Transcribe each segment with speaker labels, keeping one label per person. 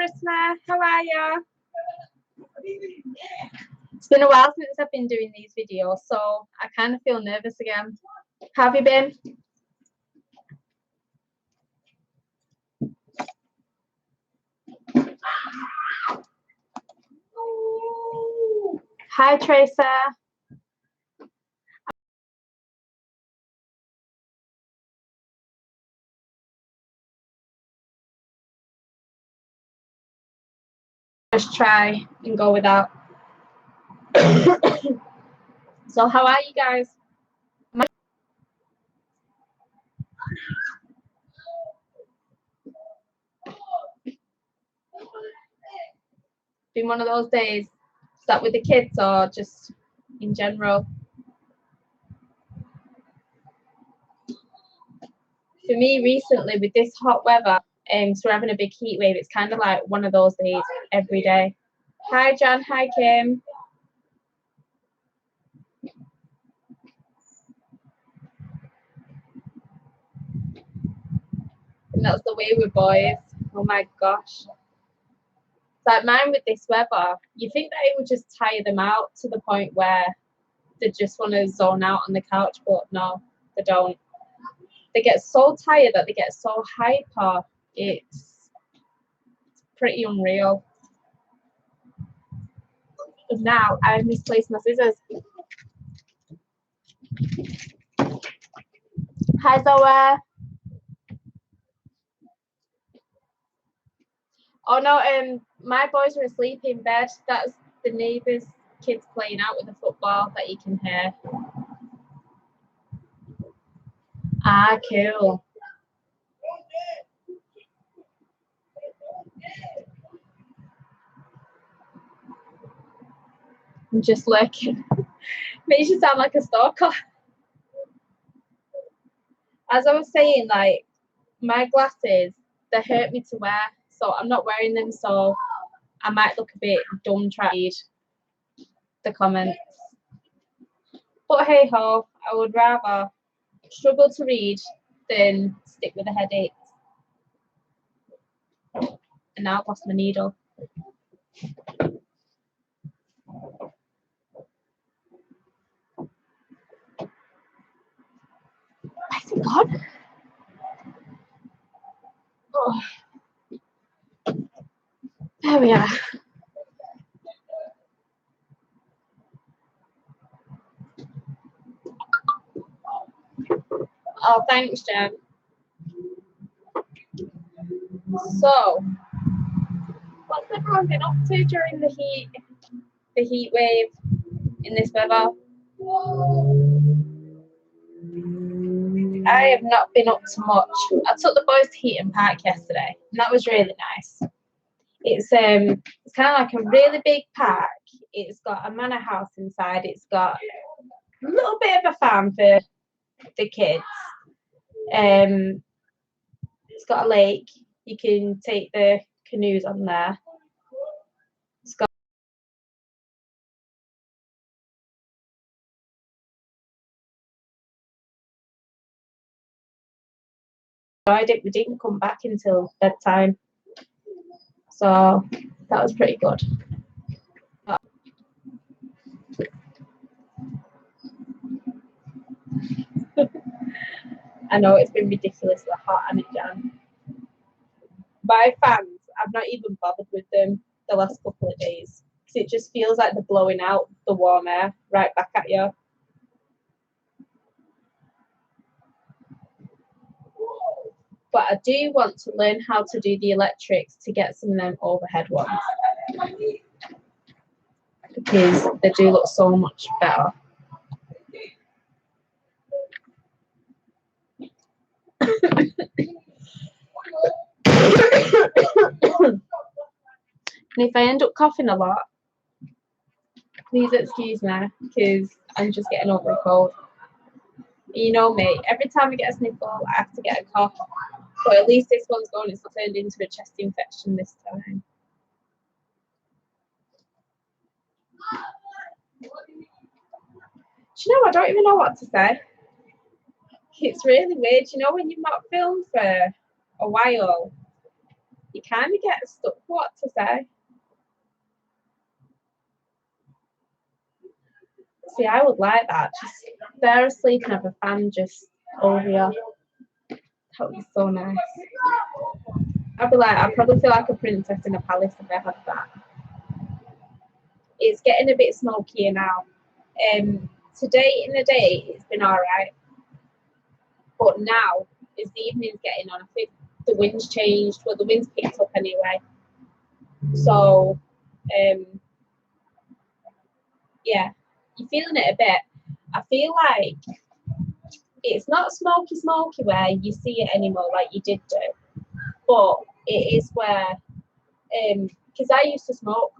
Speaker 1: Prisma. How are you? It's been a while since I've been doing these videos, so I kind of feel nervous again. How have you been? Hi, Tracer. Just try and go without. So how are you guys? Been one of those days. Is that with the kids or just in general? For me recently with this hot weather, so we're having a big heat wave, it's kind of like one of those days every day. Hi Jan, hi Kim. And that's the way with boys. Oh my gosh. It's like mine with this weather, you think that it would just tire them out to the point where they just want to zone out on the couch, but no, they don't. They get so tired that they get so hyper. It's pretty unreal. And now I misplaced my scissors. Hi Zoe. Oh no, my boys are asleep in bed. That's the neighbour's kids playing out with the football that you can hear. Ah, cool. I'm just looking. Makes you sound like a stalker. As I was saying, like, my glasses, they hurt me to wear, so I'm not wearing them, so I might look a bit dumb trying to read the comments. But hey ho, I would rather struggle to read than stick with a headache. And now I've lost my needle. Where's it gone? Oh. There we are. Oh, thanks, Jen. So, what's everyone been up to during the heat wave in this weather? I have not been up to much. I took the boys to Heaton Park yesterday, and that was really nice. It's kind of like a really big park. It's got a manor house inside. It's got a little bit of a farm for the kids. It's got a lake. You can take the canoes on there. It's got we didn't come back until bedtime, so that was pretty good. I know it's been ridiculously hot, and it Jan. My fans, I've not even bothered with them the last couple of days because it just feels like they're blowing out the warm air right back at you. But I do want to learn how to do the electrics to get some of them overhead ones because they do look so much better. And if I end up coughing a lot, please excuse me because I'm just getting over a cold. You know me, every time I get a sniffle, I have to get a cough. But at least this one's gone, it's not turned into a chest infection this time. Do you know, I don't even know what to say. It's really weird, you know, when you've not filmed for a while You kind of get stuck what to say. See, I would like that. Just there asleep and have a fan just over you. That would be so nice. I'd probably feel like a princess in a palace if I had that. It's getting a bit smokier now. Today in the day, it's been alright. But now, as the evening's getting on, I think the wind's changed. Well, the wind's picked up anyway. So, yeah, you're feeling it a bit. I feel like it's not smoky where you see it anymore like you did do. But it is where, because I used to smoke.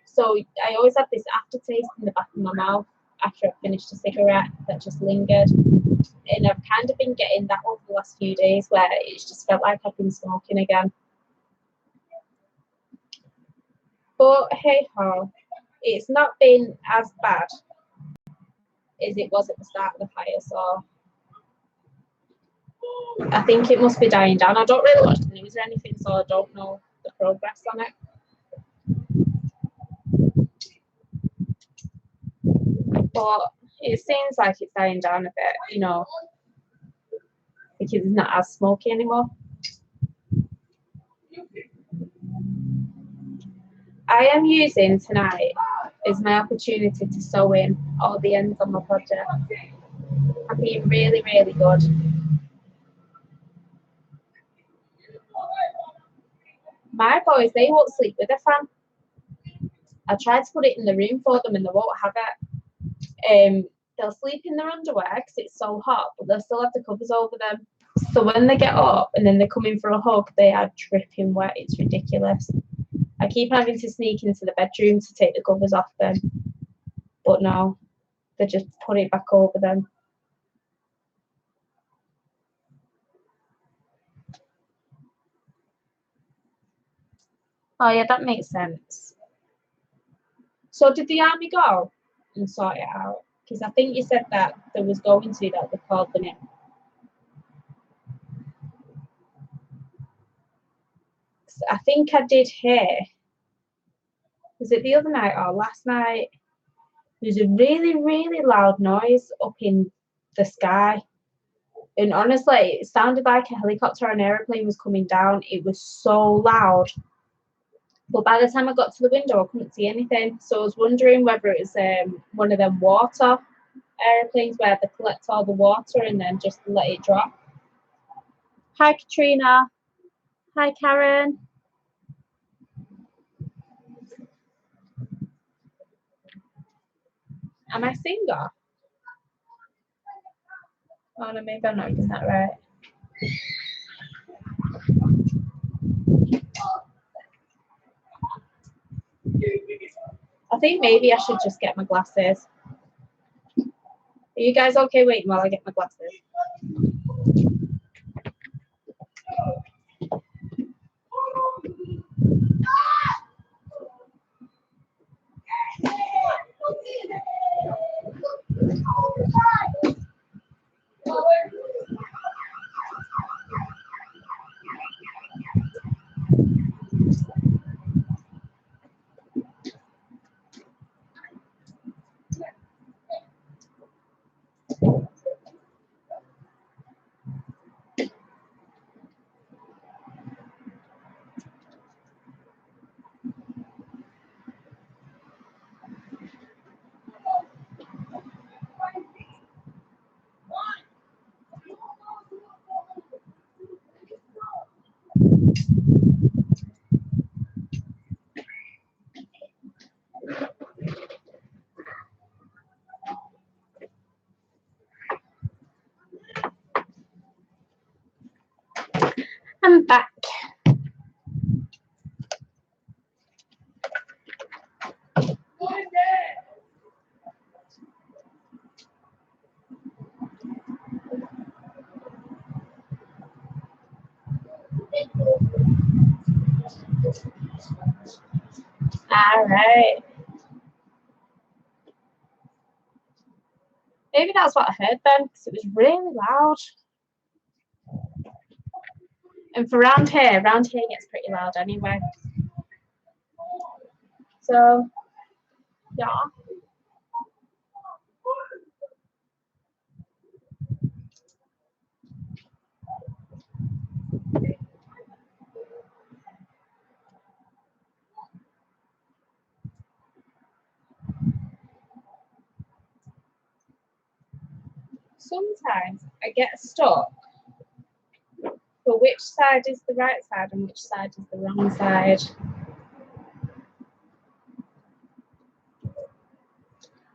Speaker 1: So I always had this aftertaste in the back of my mouth after I finished a cigarette that just lingered. And I've kind of been getting that over the last few days where it's just felt like I've been smoking again. But hey ho, it's not been as bad as it was at the start of the fire, so I think it must be dying down. I don't really watch the news or anything, so I don't know the progress on it. But it seems like it's dying down a bit, you know, because it's not as smoky anymore. I am using tonight as my opportunity to sew in all the ends on my project. I'm being really, really good. My boys, they won't sleep with a fan. I tried to put it in the room for them and they won't have it. They'll sleep in their underwear because it's so hot, but they'll still have the covers over them. So when they get up and then they come in for a hug, they are dripping wet. It's ridiculous. I keep having to sneak into the bedroom to take the covers off them, but no, they just put it back over them. Oh yeah, that makes sense. So did the army go and sort it out? Because I think you said that there was going to that they called them in. I think I did hear. Was it the other night or last night? There's a really, really loud noise up in the sky. And honestly, it sounded like a helicopter or an aeroplane was coming down. It was so loud. But by the time I got to the window, I couldn't see anything. So I was wondering whether it was one of them water aeroplanes where they collect all the water and then just let it drop. Hi, Katrina. Hi, Karen. Am I singer? Oh no, maybe I'm not getting that right. I think maybe I should just get my glasses. Are you guys okay waiting while I get my glasses? I'm back. All right. Maybe that's what I heard then, because it was really loud. And for round here gets pretty loud anyway. So, yeah. Sometimes I get stuck for which side is the right side and which side is the wrong side.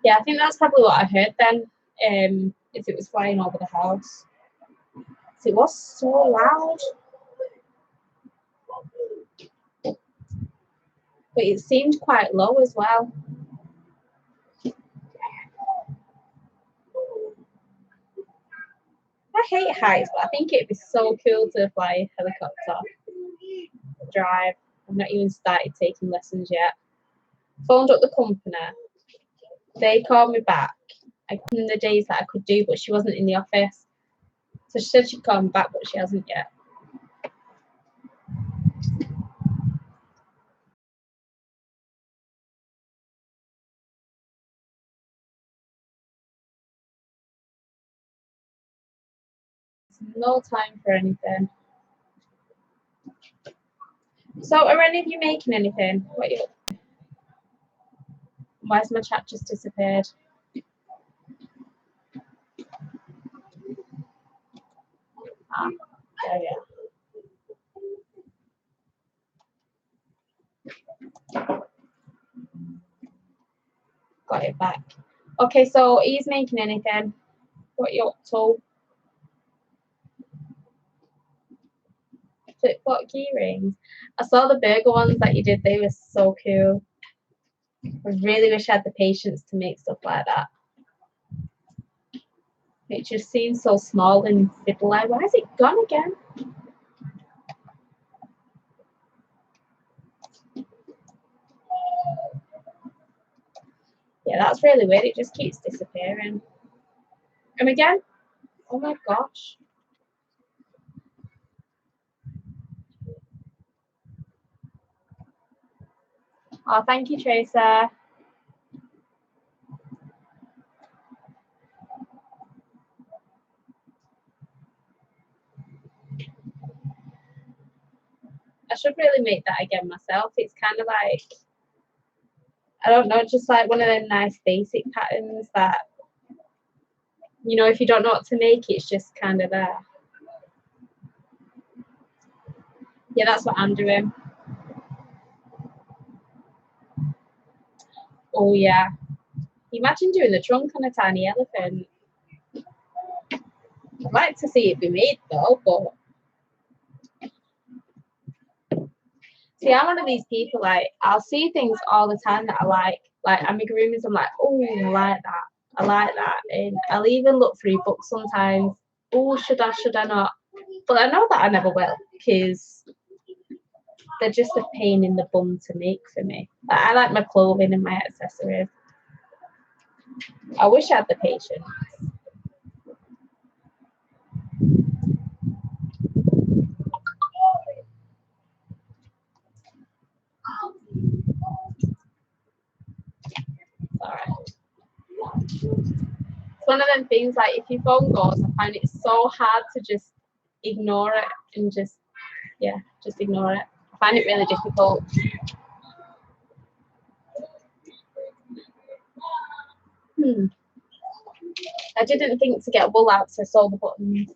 Speaker 1: Yeah, I think that's probably what I heard then, if it was flying over the house. So it was so loud. But it seemed quite low as well. I hate heights, but I think it'd be so cool to fly a helicopter. Drive. I've not even started taking lessons yet. Phoned up the company. They called me back. I couldn't the days that I could do, but she wasn't in the office. So she said she'd call me back, but she hasn't yet. No time for anything. So are any of you making anything? What are you? Why's my chat just disappeared? Ah, there we are. Got it back. Okay, so he's making anything. What are you up to? Flip-flop key rings. I saw the burger ones that you did. They were so cool. I really wish I had the patience to make stuff like that. It just seems so small and fiddly. Why is it gone again? Yeah, that's really weird. It just keeps disappearing. And again? Oh my gosh. Oh, thank you, Tracer. I should really make that again myself. It's kind of like, I don't know, just like one of them nice basic patterns that, you know, if you don't know what to make, it's just kind of there. Yeah, that's what I'm doing. Oh, yeah. Imagine doing the trunk on a tiny elephant. I'd like to see it be made, though, but... See, I'm one of these people, like, I'll see things all the time that I like amigurumis, I'm like, oh, I like that, and I'll even look through books sometimes, oh, should I not? But I know that I never will, because they're just a pain in the bum to make for me. Like, I like my clothing and my accessories. I wish I had the patience. Alright. It's one of them things, like, if your phone goes, I find it so hard to just ignore it and just ignore it. I find it really difficult. I didn't think to get wool out to sew the buttons.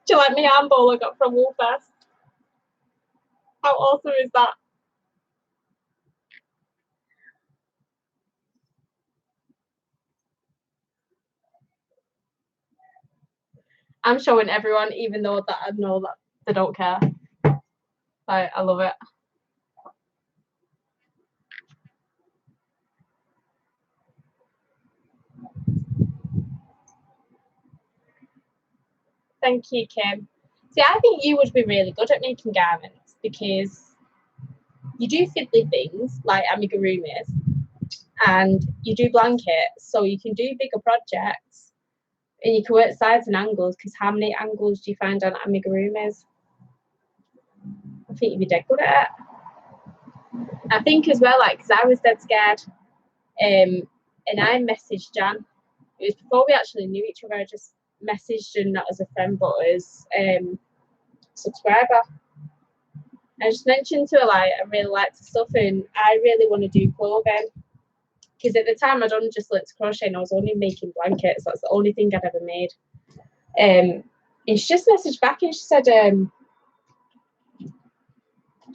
Speaker 1: Do you like my arm bowl I got from Woolfest? How awesome is that? I'm showing everyone, even though that I know that they don't care. I love it. Thank you, Kim. See, I think you would be really good at making garments. because you do fiddly things like amigurumis and you do blankets, so you can do bigger projects and you can work sides and angles, because how many angles do you find on amigurumis? I think you'd be dead good at it. I think as well, like, because I was dead scared, and I messaged Jan. It was before we actually knew each other. I just messaged her not as a friend but as subscriber. I just mentioned to her, like, I really like to stuff and I really want to do clothing, because at the time I'd only just learnt to crochet and I was only making blankets. That's the only thing I'd ever made. And she just messaged back and she said,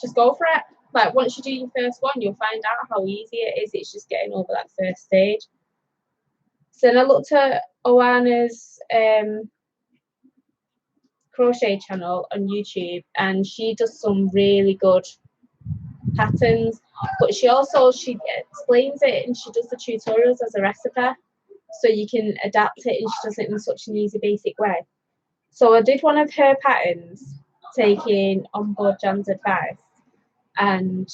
Speaker 1: just go for it. Like, once you do your first one, you'll find out how easy it is. It's just getting over that first stage. So then I looked at Oana's crochet channel on YouTube, and she does some really good patterns, but she explains it and she does the tutorials as a recipe, so you can adapt it, and she does it in such an easy, basic way. So I did one of her patterns, taking on board Jan's advice, and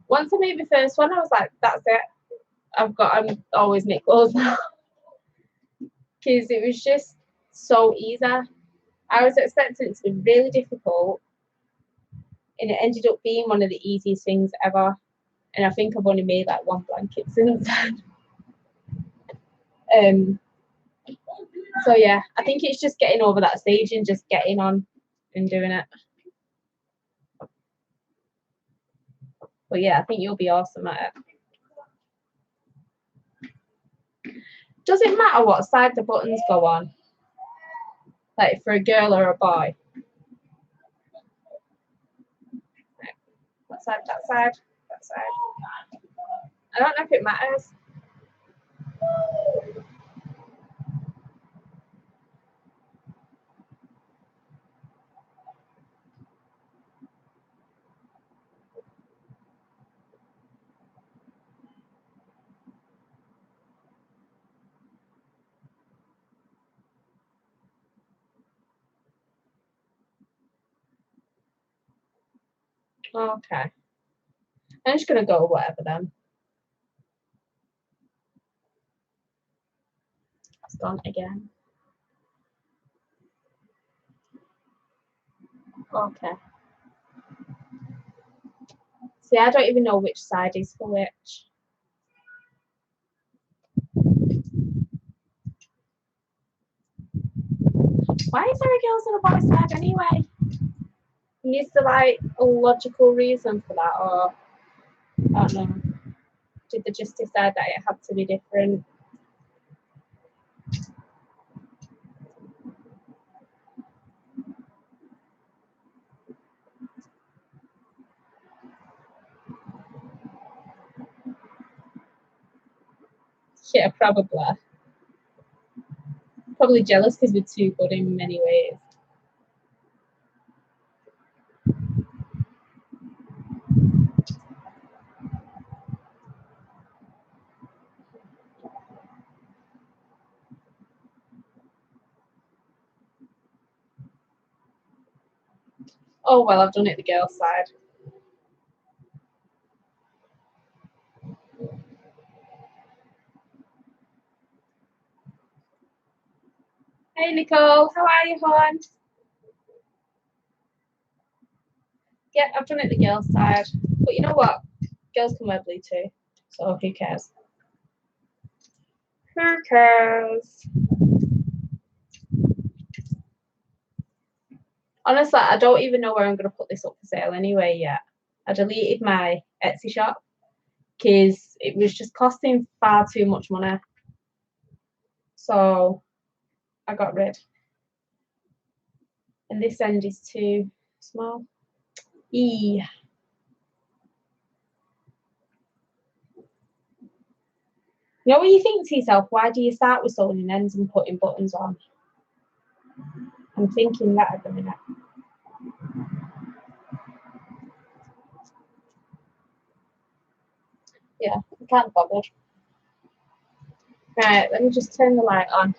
Speaker 1: once I made my first one, I was like, that's it. I'm always make clothes now, because it was just so easy. I was expecting it to be really difficult, and it ended up being one of the easiest things ever. And I think I've only made like one blanket since. So yeah, I think it's just getting over that stage and just getting on and doing it. But yeah, I think you'll be awesome at it. Does it matter what side the buttons go on? Like for a girl or a boy? What side? That side? That side? I don't know if it matters. Okay. I'm just going to go whatever then. It's gone again. Okay. See, I don't even know which side is for which. Why is there a girls on the boy side anyway? Is there like a logical reason for that, or I don't know? Did they just decide that it had to be different? Yeah, probably. Probably jealous because we're too good in many ways. Oh well, I've done it the girls' side. Hey Nicole, how are you, hon? Yeah, I've done it the girls' side. But you know what? Girls can wear blue too. So who cares? Who cares? Honestly, I don't even know where I'm going to put this up for sale anyway yet. I deleted my Etsy shop because it was just costing far too much money. So I got rid. And this end is too small. You know what you think to yourself, why do you start with sewing in ends and putting buttons on? I'm thinking that at the minute. Yeah, I can't bother. Right, let me just turn the light on.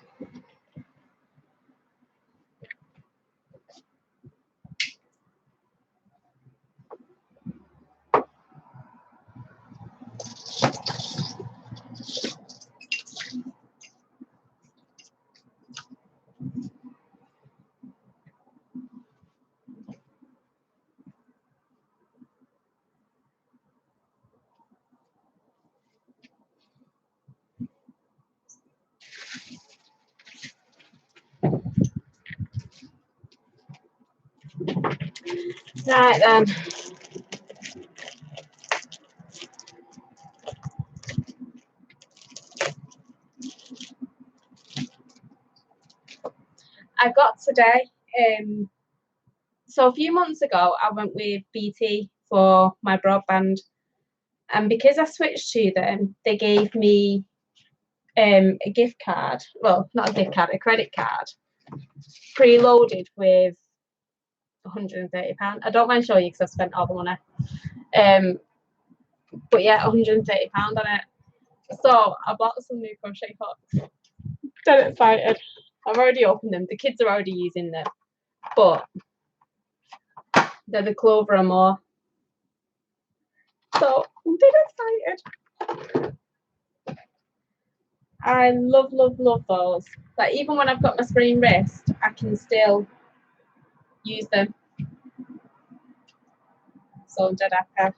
Speaker 1: Right then. I got today, so a few months ago I went with BT for my broadband, and because I switched to them, they gave me a gift card, well, not a gift card, a credit card, preloaded with £130. I don't mind showing you because I've spent all the money. But yeah, £130 on it. So I bought some new crochet hooks. Dead excited. I've already opened them. The kids are already using them, but they're the Clover and more. So I'm dead excited. I love those. Like even when I've got my sprained wrist, I can still use them. So I'm dead happy.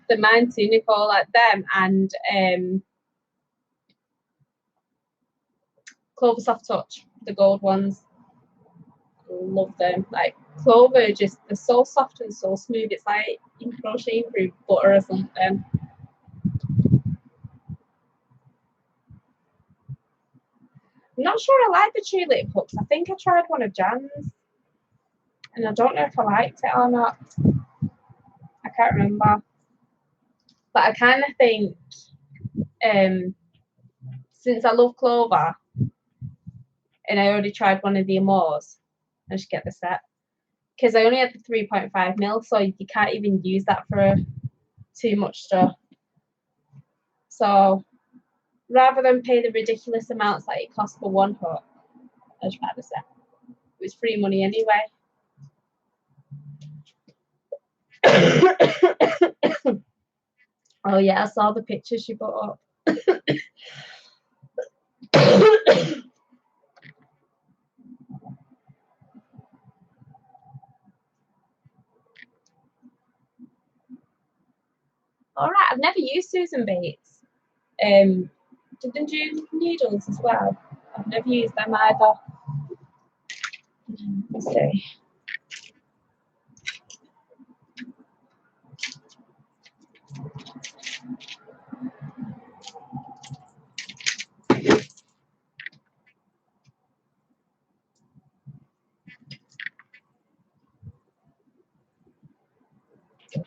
Speaker 1: The mine too, Nicole, like them and Clover Soft Touch, the gold ones. Love them. Like Clover, just they're so soft and so smooth. It's like you crocheting through butter or something. I'm not sure I like the tulip hooks. I think I tried one of Jan's, and I don't know if I liked it or not. I can't remember. But I kind of think, since I love Clover, and I already tried one of the Amores, I should get the set. Because I only had the 3.5mm, so you can't even use that for too much stuff. So rather than pay the ridiculous amounts that it costs for one hook, I just buy the set. It was free money anyway. Oh yeah, I saw the pictures she put up. All right, I've never used Susan Bates. Didn't you needles as well? I've never used them either. Let's see.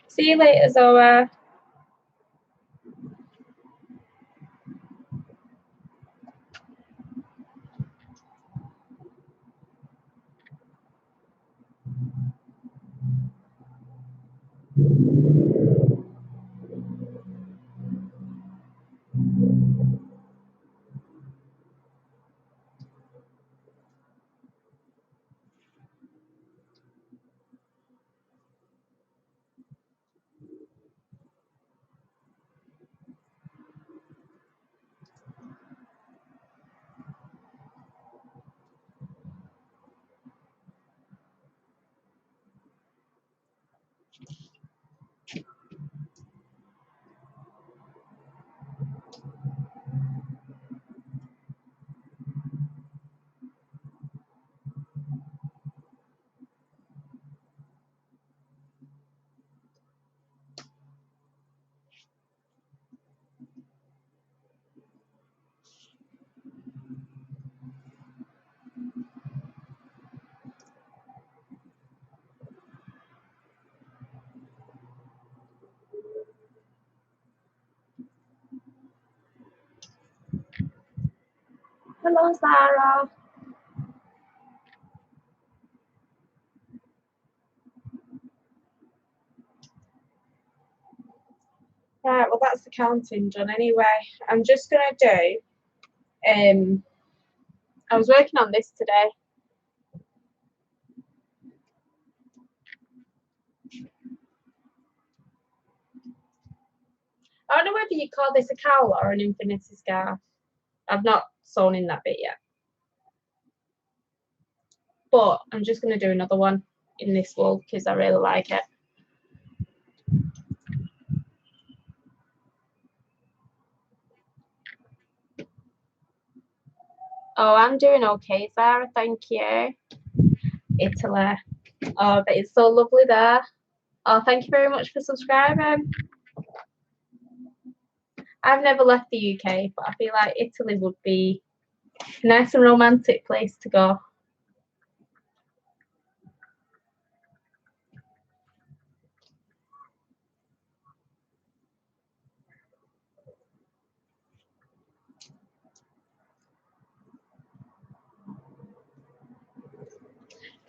Speaker 1: See you later, Zoa. Hello, Sarah. Right, well that's the counting done anyway. I'm just gonna do. I was working on this today. I don't know whether you call this a cowl or an infinity scarf. I've not sewn in that bit yet. But I'm just going to do another one in this wool because I really like it. Oh, I'm doing okay, Sarah, thank you. Italy. Oh, but it's so lovely there. Oh, thank you very much for subscribing. I've never left the UK, but I feel like Italy would be a nice and romantic place to go.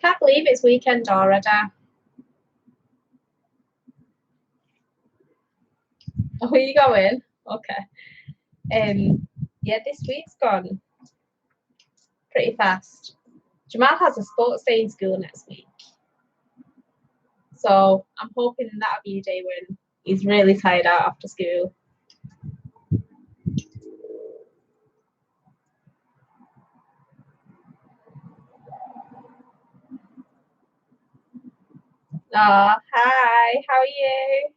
Speaker 1: Can't believe it's weekend already. Oh, where are you going? Okay. Yeah, this week's gone pretty fast. Jamal has a sports day in school next week. So I'm hoping that'll be a day when he's really tired out after school. Oh, hi, how are you?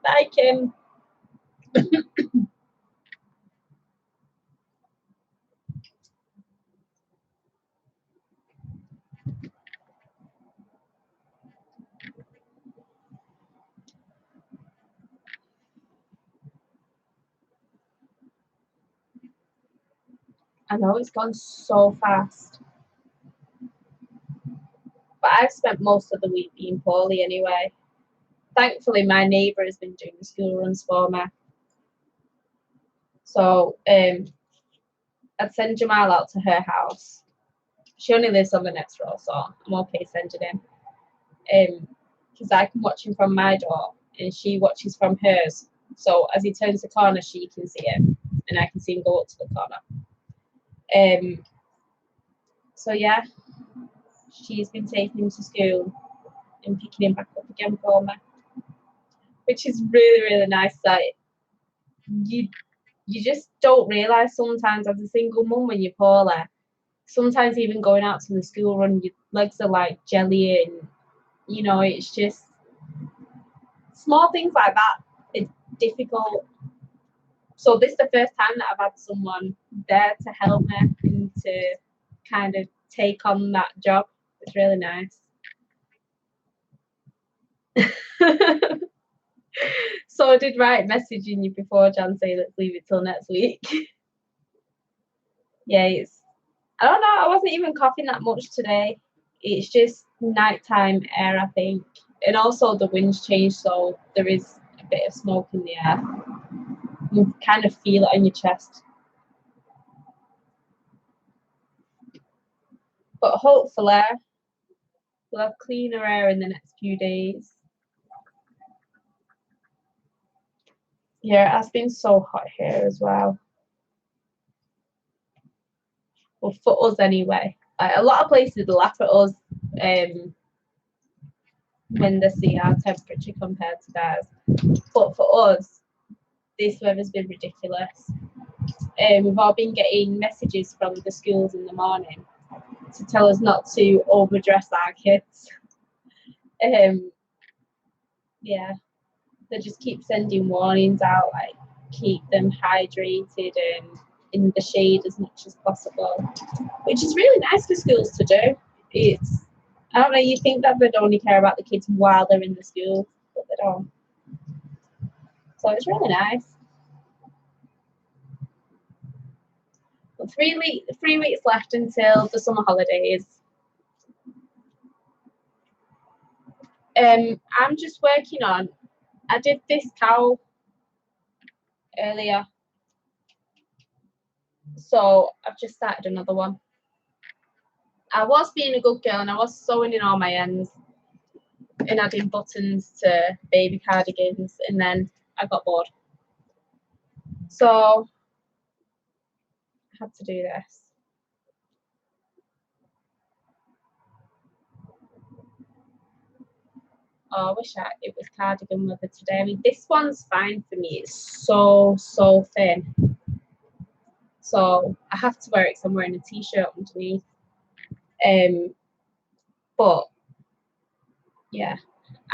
Speaker 1: Bye, Kim. I know it's gone so fast, but I've spent most of the week being poorly anyway. Thankfully, my neighbour has been doing the school runs for me. So I'd send Jamal out to her house. She only lives on the next row, so I'm okay sending him. Because I can watch him from my door and she watches from hers. So as he turns the corner, she can see him and I can see him go up to the corner. So yeah, she's been taking him to school and picking him back up again for me, which is really, really nice. That you just don't realise sometimes as a single mum when you're poorly. Sometimes even going out to the school run, your legs are like jelly, and you know it's just small things like that. It's difficult. So this is the first time that I've had someone there to help me and to kind of take on that job. It's really nice. So I did write messaging you before, Jan, saying let's leave it till next week. Yeah, I don't know, I wasn't even coughing that much today. It's just nighttime air, I think. And also the wind's changed, so there is a bit of smoke in the air. You kind of feel it on your chest. But hopefully we'll have cleaner air in the next few days. Yeah, it has been so hot here as well. Well, for us anyway. A lot of places laugh at us when they see our temperature compared to theirs. But for us, this weather's been ridiculous. We've all been getting messages from the schools in the morning to tell us not to overdress our kids. Yeah, they just keep sending warnings out, like keep them hydrated and in the shade as much as possible, which is really nice for schools to do. I don't know, you think that they'd only care about the kids while they're in the school, but they don't. So it's really nice. But 3 weeks left until the summer holidays. I'm just working on. I did this cowl earlier, so I've just started another one. I was being a good girl and I was sewing in all my ends and adding buttons to baby cardigans, and then I got bored. So I had to do this. Oh, I wish it was cardigan weather today. I mean, this one's fine for me. It's so thin. So I have to wear it because I'm wearing a t-shirt underneath. But yeah,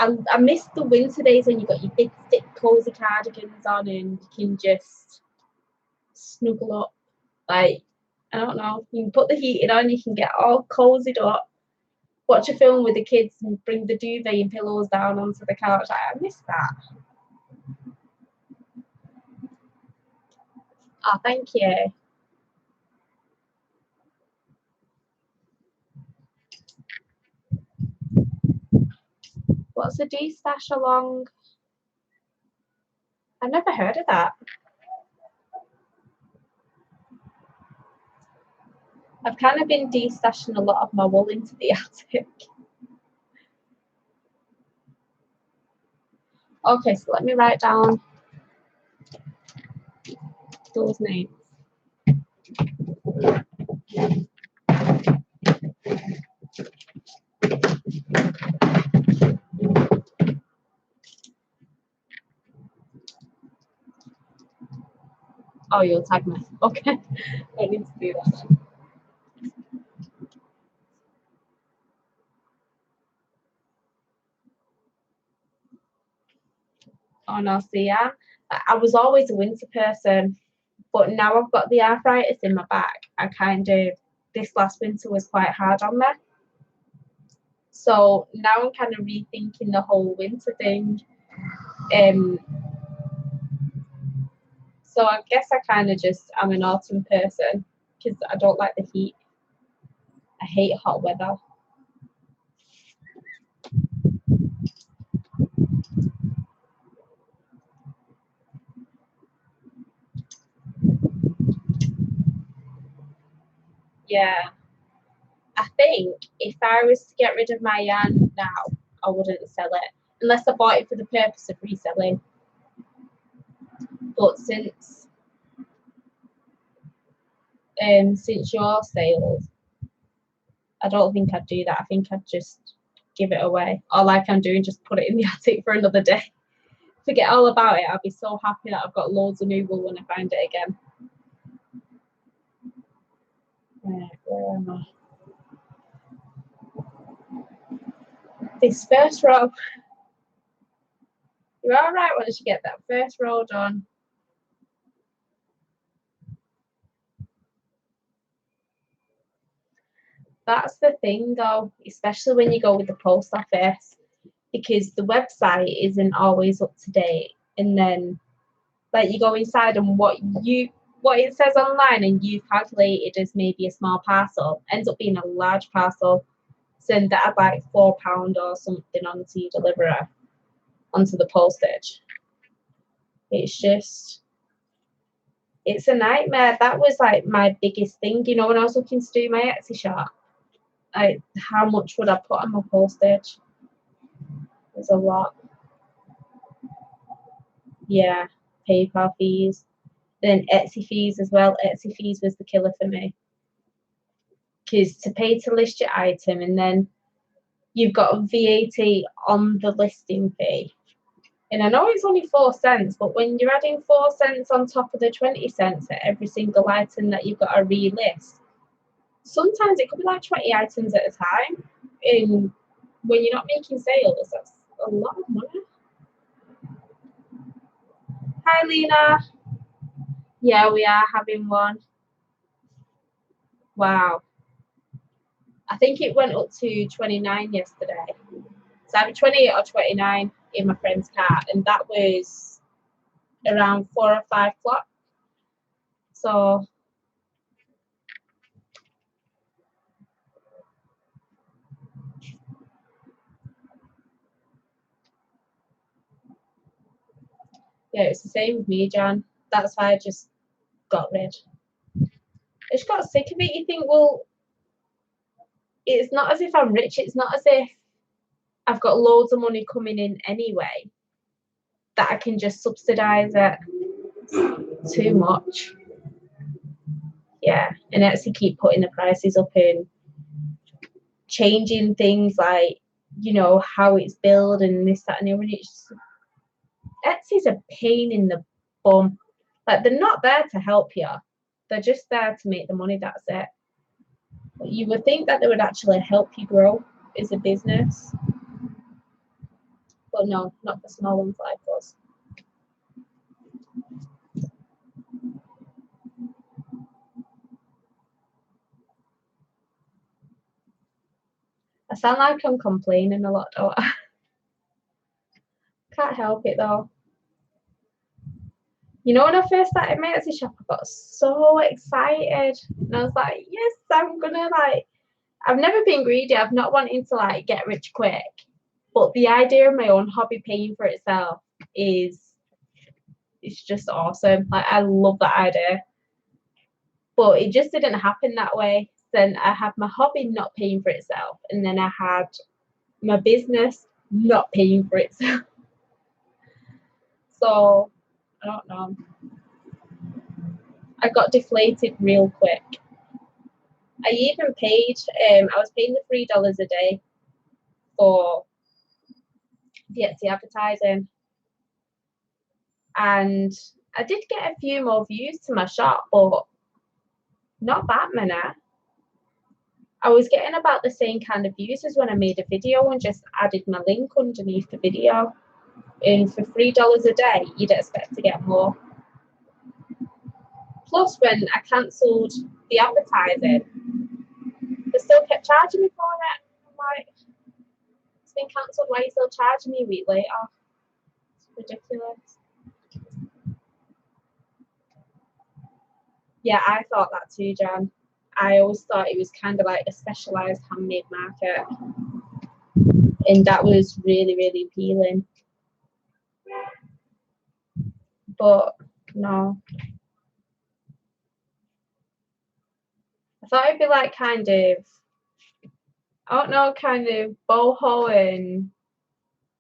Speaker 1: I miss the winter days when you got your big thick cozy cardigans on and you can just snuggle up. Like, I don't know, you can put the heating on, you can get all cozied up, watch a film with the kids and bring the duvet and pillows down onto the couch. I miss that. Oh, thank you. What's a de-stash along? I've never heard of that. I've kind of been de-stashing a lot of my wool into the attic. Okay, so let me write down those names. Oh, you'll tag me. Okay. I need to do that then. Oh no, see, yeah. I was always a winter person, but now I've got the arthritis in my back. This last winter was quite hard on me. So now I'm kind of rethinking the whole winter thing. So I guess I'm an autumn person because I don't like the heat. I hate hot weather. Yeah. I think if I was to get rid of my yarn now, I wouldn't sell it unless I bought it for the purpose of reselling. But since your sales, I don't think I'd do that. I think I'd just give it away, or like I'm doing, just put it in the attic for another day. Forget all about it. I'll be so happy that I've got loads of new wool when I find it again. Right, where am I? This first row. You're all right once you get that first row done. That's the thing though, especially when you go with the post office, because the website isn't always up to date. And then like you go inside and what it says online and you've calculated as maybe a small parcel ends up being a large parcel. Send that at like £4 or something onto your deliverer, onto the postage. It's a nightmare. That was like my biggest thing, you know, when I was looking to do my Etsy shop. How much would I put on my postage? There's a lot. Yeah, PayPal fees, then Etsy fees as well. Etsy fees was the killer for me because to pay to list your item and then you've got VAT on the listing fee. And I know it's only 4 cents, but when you're adding 4 cents on top of the 20 cents at every single item that you've got to relist, sometimes it could be like 20 items at a time. And when you're not making sales, that's a lot of money. Hi, Lena. Yeah, we are having one. Wow. I think it went up to 29 yesterday. So I'm 28 or 29 in my friend's car, and that was around 4 or 5 o'clock. So yeah, it's the same with me, Jan. That's why I just got rid. I just got sick of it. You think, well, it's not as if I'm rich. It's not as if I've got loads of money coming in anyway that I can just subsidise it. Too much. Yeah, and actually keep putting the prices up and changing things like, you know, how it's billed and this, that, and the other. Etsy's a pain in the bum. Like, they're not there to help you. They're just there to make the money, that's it. But you would think that they would actually help you grow as a business. But no, not for small ones like us. I sound like I'm complaining a lot, don't I? Can't help it though. You know, when I first started my Etsy shop, I got so excited. And I was like, yes, I'm gonna like, I've never been greedy. I've not wanted to like get rich quick. But the idea of my own hobby paying for itself is, it's just awesome. Like, I love that idea. But it just didn't happen that way. Then I had my hobby not paying for itself, and then I had my business not paying for itself. So I don't know. I got deflated real quick. I even paid, I was paying the $3 a day for the Etsy advertising. And I did get a few more views to my shop, but not that many. I was getting about the same kind of views as when I made a video and just added my link underneath the video. And for $3 a day, you'd expect to get more. Plus, when I cancelled the advertising, they still kept charging me for it. I'm like, it's been cancelled, why are you still charging me a week later? It's ridiculous. Yeah, I thought that too, Jan. I always thought it was kind of like a specialised handmade market. And that was really, really appealing. But no. I thought it'd be like kind of, I don't know, kind of boho and,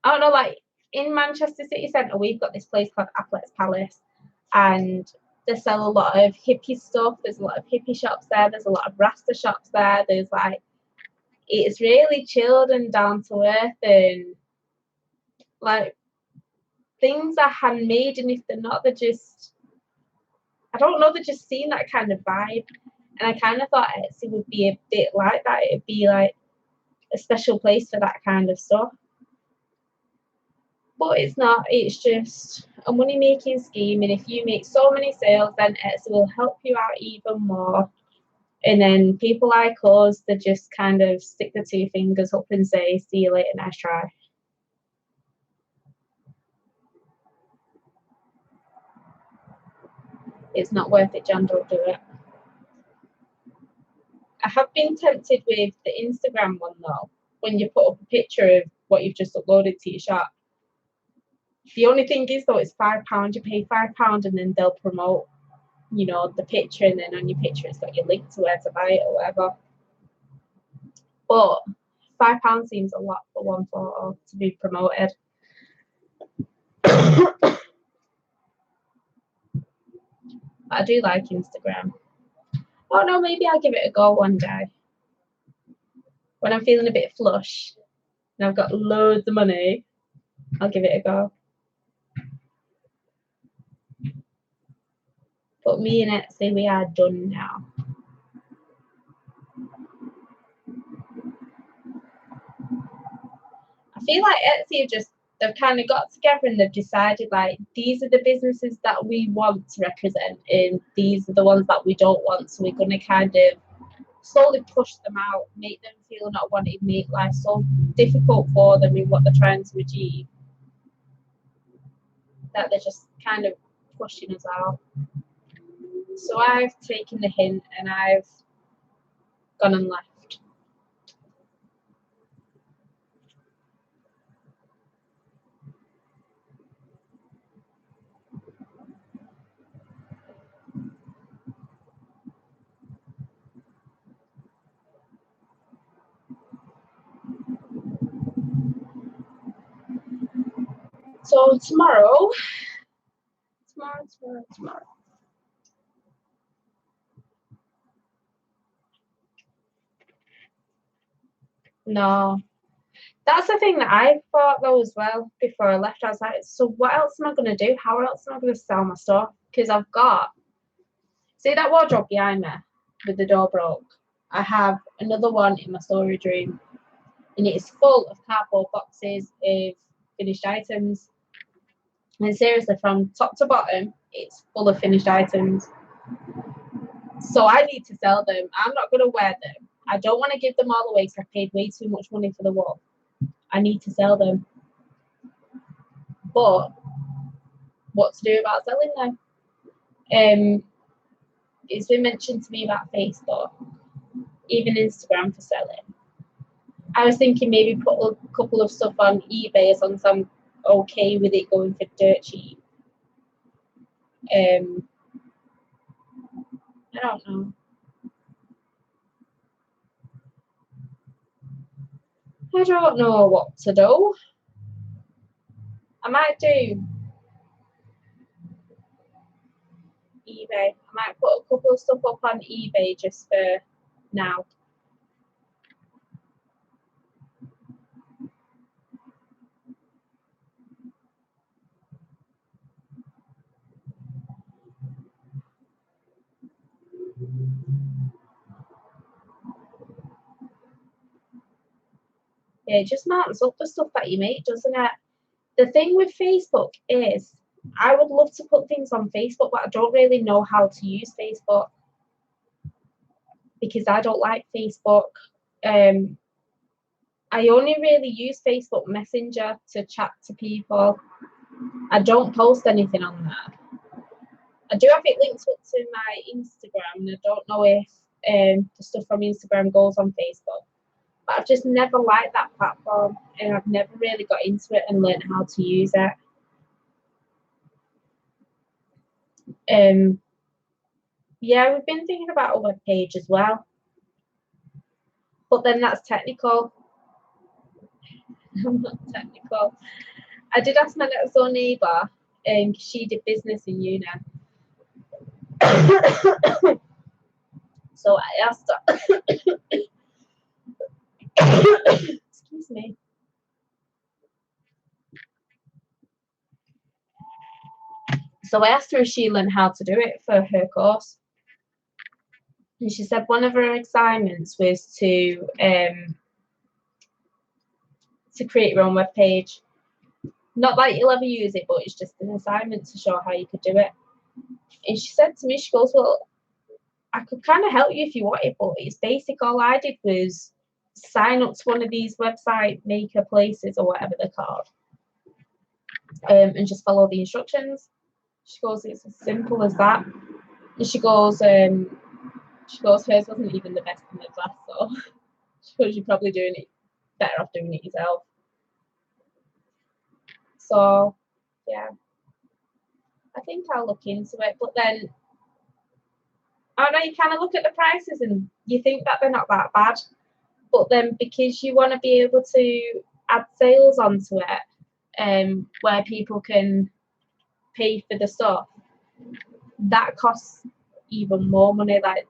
Speaker 1: I don't know, like in Manchester City Centre, we've got this place called Applet's Palace, and they sell a lot of hippie stuff. There's a lot of hippie shops there. There's a lot of Rasta shops there. There's like, it's really chilled and down to earth, and like things are handmade, and if they're not, they're just, I don't know, they're just seeing that kind of vibe. And I kind of thought Etsy would be a bit like that. It'd be like a special place for that kind of stuff. But it's not, it's just a money making scheme. And if you make so many sales, then Etsy will help you out even more. And then people like us, they just kind of stick the two fingers up and say, see you later, nice try. It's not worth it, Jan, don't do it. I have been tempted with the Instagram one though, when you put up a picture of what you've just uploaded to your shop. The only thing is though, it's £5. You pay £5 and then they'll promote, you know, the picture, and then on your picture it's got your link to where to buy it or whatever. But £5 seems a lot for one photo to be promoted. I do like Instagram. Oh no, maybe I'll give it a go one day. When I'm feeling a bit flush and I've got loads of money, I'll give it a go. But me and Etsy, we are done now. I feel like Etsy have just, they've kind of got together and they've decided like, these are the businesses that we want to represent and these are the ones that we don't want. So we're going to kind of slowly push them out, make them feel not wanted, make life so difficult for them in what they're trying to achieve, that they're just kind of pushing us out. So I've taken the hint and I've gone and left. So tomorrow. No. That's the thing that I thought though as well before I left. I was like, so what else am I going to do? How else am I going to sell my stuff? Because I've got, see that wardrobe behind me with the door broke? I have another one in my storage room and it is full of cardboard boxes of finished items. And seriously, from top to bottom, it's full of finished items. So I need to sell them. I'm not going to wear them. I don't want to give them all away because I paid way too much money for the wool. I need to sell them. But what to do about selling them? It's been mentioned to me about Facebook, even Instagram for selling. I was thinking maybe put a couple of stuff on eBay as long as I'm okay with it going for dirt cheap. I don't know. I don't know what to do. I might do eBay. I might put a couple of stuff up on eBay just for now. Yeah, it just marks up the stuff that you make, doesn't it? The thing with Facebook is I would love to put things on Facebook, but I don't really know how to use Facebook because I don't like Facebook. I only really use Facebook Messenger to chat to people. I don't post anything on there. I do have it linked up to my Instagram, and I don't know if the stuff from Instagram goes on Facebook. But I've just never liked that platform, and I've never really got into it and learned how to use it. Yeah, we've been thinking about a web page as well, but then that's technical. I'm not technical. I did ask my next door neighbour, because she did business in uni. So I asked her. Excuse me. So I asked her if she learned how to do it for her course. And she said one of her assignments was to create your own web page. Not that you'll ever use it, but it's just an assignment to show how you could do it. And she said to me, she goes, well, I could kind of help you if you wanted, but it's basic. All I did was sign up to one of these website maker places or whatever they're called, and just follow the instructions. She goes, it's as simple as that. And she goes, hers wasn't even the best in the class, so she goes, you're probably doing it better off doing it yourself. So yeah, I think I'll look into it. But then I don't know, you kind of look at the prices and you think that they're not that bad, but then because you want to be able to add sales onto it, where people can pay for the stuff, that costs even more money. Like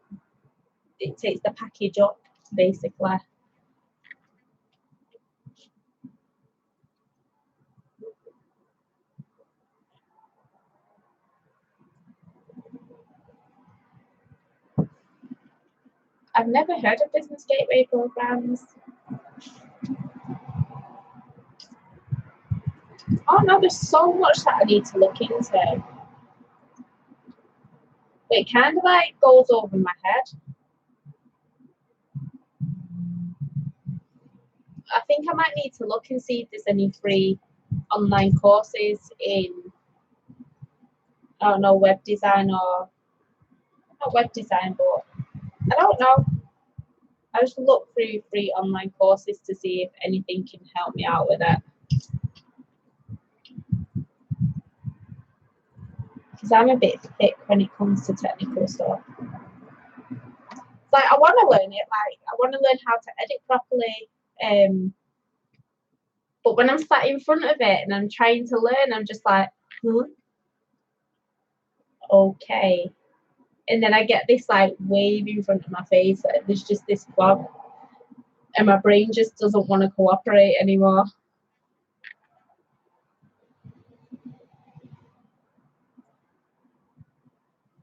Speaker 1: it takes the package up basically. I've never heard of business gateway programs. Oh no, there's so much that I need to look into. But it kind of like goes over my head. I think I might need to look and see if there's any free online courses in, I don't know, web design or not web design, but I don't know. I just look through free online courses to see if anything can help me out with it. Because I'm a bit thick when it comes to technical stuff. It's like I want to learn it, like I want to learn how to edit properly. But when I'm sat in front of it and I'm trying to learn, I'm just like, okay. And then I get this like wave in front of my face. Like, there's just this fog, and my brain just doesn't want to cooperate anymore.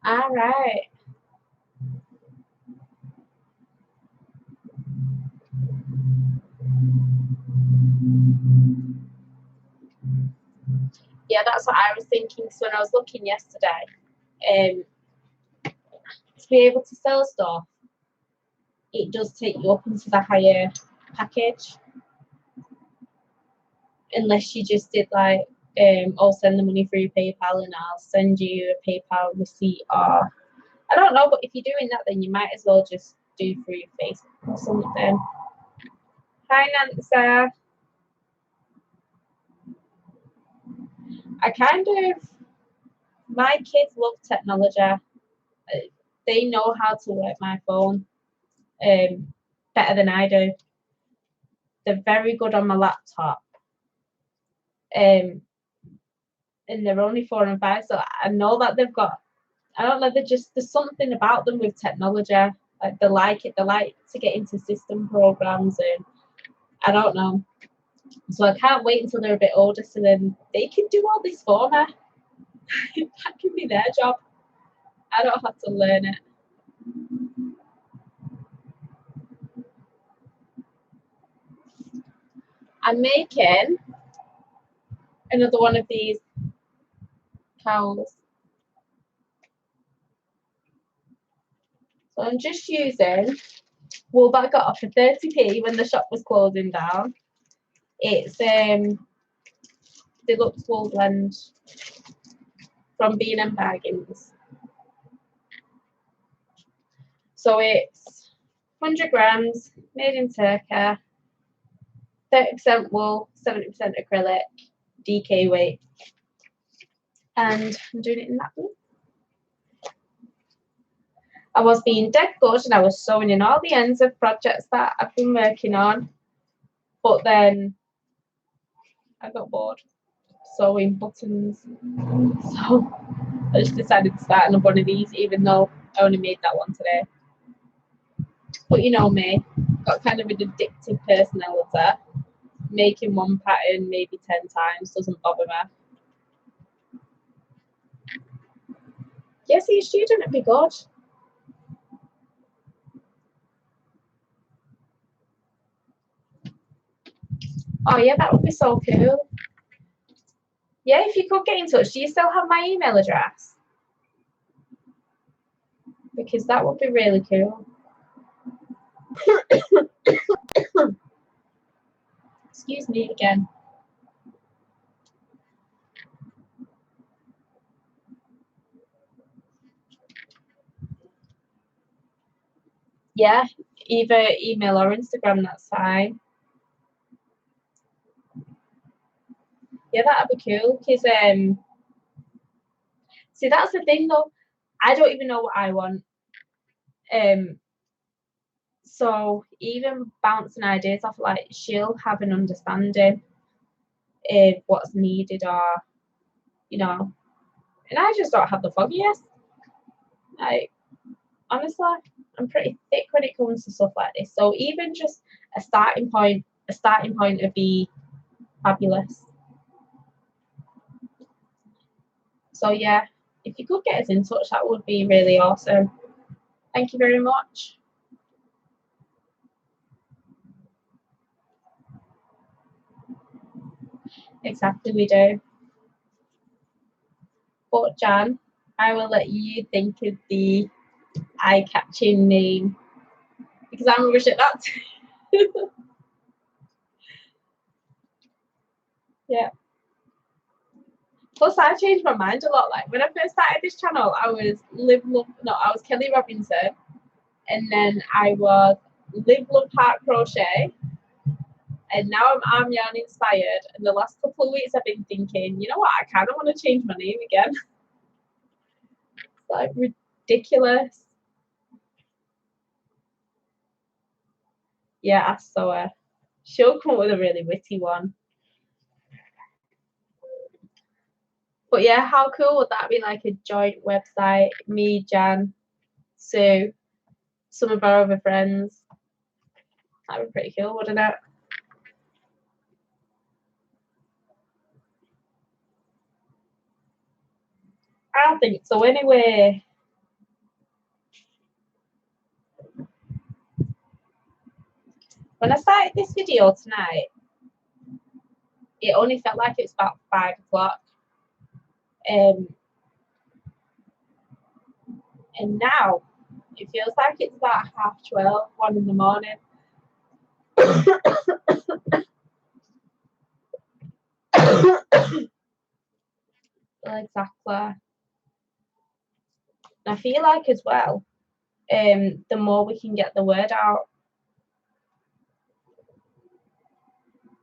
Speaker 1: All right. Yeah, that's what I was thinking. So when I was looking yesterday, to be able to sell stuff, it does take you up into the higher package. Unless you just did like, I'll send the money through PayPal and I'll send you a PayPal receipt, or I don't know, but if you're doing that, then you might as well just do through your Facebook or something. Hi, Nancy. My kids love technology. They know how to work my phone better than I do. They're very good on my laptop. And they're only 4 and 5, so I know that they've got, I don't know, there's something about them with technology. Like they like it. They like to get into system programs, and I don't know. So I can't wait until they're a bit older, so then they can do all this for me. That can be their job. I don't have to learn it. I'm making another one of these cowls. So I'm just using wool that I got off for 30p when the shop was closing down. It's deluxe wool blend from B&M Bargains. So it's 100 grams, made in Turkey, 30% wool, 70% acrylic, DK weight. And I'm doing it in that blue. I was being dead good and I was sewing in all the ends of projects that I've been working on. But then I got bored sewing buttons. So I just decided to start another one of these, even though I only made that one today. But you know me, got kind of an addictive personality. Making one pattern maybe 10 times doesn't bother me. Yes, you're a student, it'd be good. Oh yeah, that would be so cool. Yeah, if you could get in touch, do you still have my email address? Because that would be really cool. Excuse me again. Yeah, either email or Instagram, that's fine. Yeah, that'd be cool. Because see, that's the thing though. I don't even know what I want. So even bouncing ideas off, like she'll have an understanding of what's needed, or you know, and I just don't have the foggiest. Like honestly, I'm pretty thick when it comes to stuff like this. So even just a starting point would be fabulous. So yeah, if you could get us in touch, that would be really awesome. Thank you very much. Exactly, we do. But Jan, I will let you think of the eye-catching name because I'm rubbish at that. Yeah. Plus, I changed my mind a lot. Like when I first started this channel, I was I was Kelly Robinson, and then I was Live Love Heart Crochet, and now I'm Arm Yarn Inspired. And the last couple of weeks, I've been thinking, you know what? I kind of want to change my name again. It's like ridiculous. Yeah, ask Soa. She'll come up with a really witty one. But yeah, how cool would that be? Like a joint website, me, Jan, Sue, some of our other friends. That'd be pretty cool, wouldn't it? I think so anyway. When I started this video tonight, it only felt like it was about 5 o'clock. And now it feels like it's about 12:30, 1 in the morning. Well, exactly. I feel like as well, the more we can get the word out.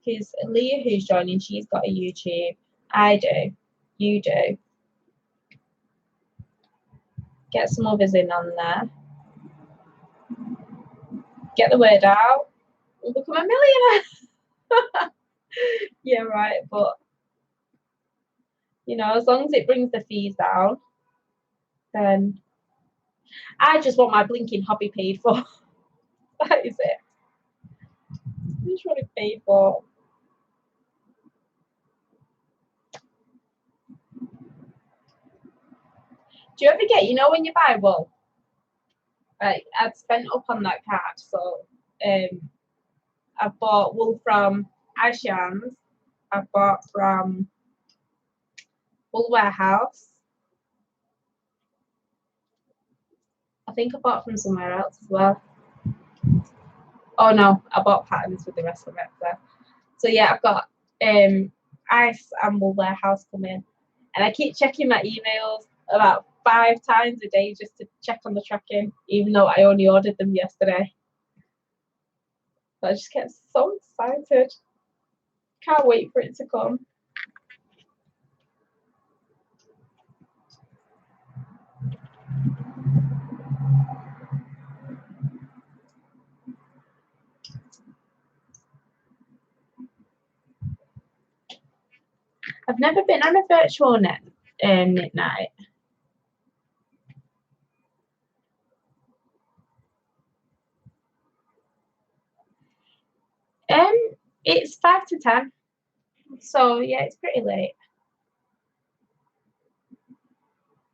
Speaker 1: Because Leah, who's joining, she's got a YouTube. I do. You do. Get some others in on there. Get the word out. We'll become a millionaire. Yeah, right. But, you know, as long as it brings the fees down, then I just want my blinking hobby paid for. That is it. I just want it paid for. Do you ever get, you know, when you buy wool? Right, I'd spent up on that card, so I've bought wool from Ashans. I've bought from Wool Warehouse. I think I bought from somewhere else as well. Oh no, I bought patterns with the rest of it. So yeah, I've got Ice and Wool Warehouse coming, and I keep checking my emails about 5 times a day just to check on the tracking, even though I only ordered them yesterday. But I just get so excited. Can't wait for it to come. I've never been on a virtual knit night. It's 5 to 10, so yeah, it's pretty late.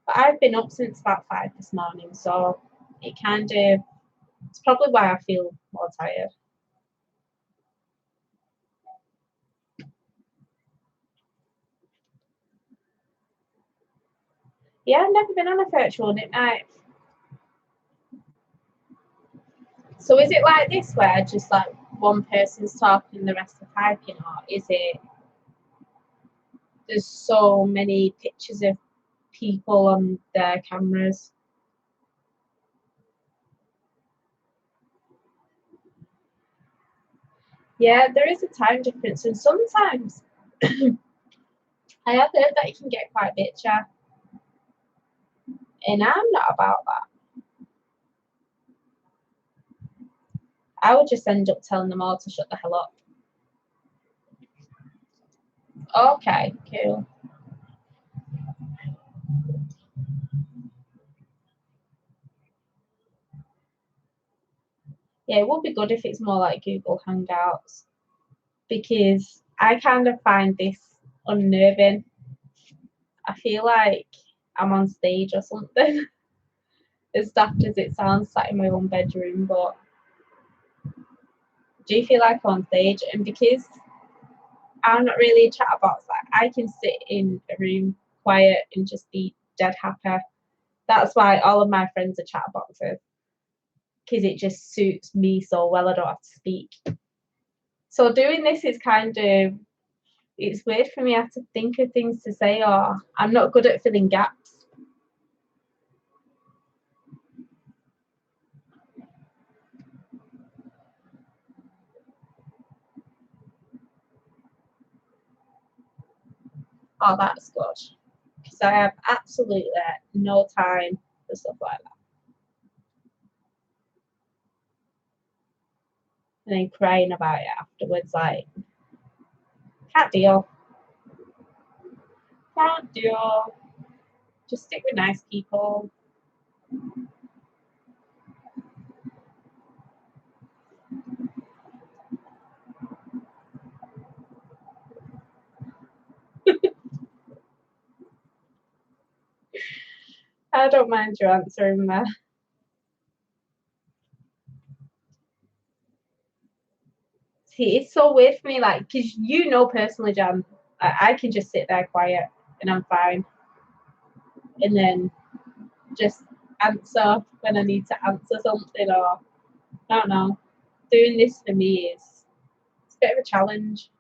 Speaker 1: But I've been up since about 5 this morning, so it kind of, it's probably why I feel more tired. Yeah, I've never been on a virtual knit night. So is it like this where just like one person's talking, the rest are typing, or is it there's so many pictures of people on their cameras? Yeah, there is a time difference, and sometimes I have heard that it can get quite bitchy, and I'm not about that. I would just end up telling them all to shut the hell up. Okay, cool. Yeah, it would be good if it's more like Google Hangouts, because I kind of find this unnerving. I feel like I'm on stage or something. As daft as it sounds, sat in my own bedroom, but I do feel like I'm on stage, and because I'm not really a chatterbox, like I can sit in a room quiet and just be dead happy. That's why all of my friends are chatterboxes, because it just suits me so well. I don't have to speak. So doing this is kind of, it's weird for me. I have to think of things to say, or I'm not good at filling gaps. Oh, that's good, because I have absolutely no time for stuff like that. And then crying about it afterwards, like, can't deal. Can't deal. Just stick with nice people. I don't mind you answering that. See, it's so weird for me, like, because you know personally, Jan, I can just sit there quiet and I'm fine. and then just answer when I need to answer something, or I don't know. Doing this for me is it's a bit of a challenge.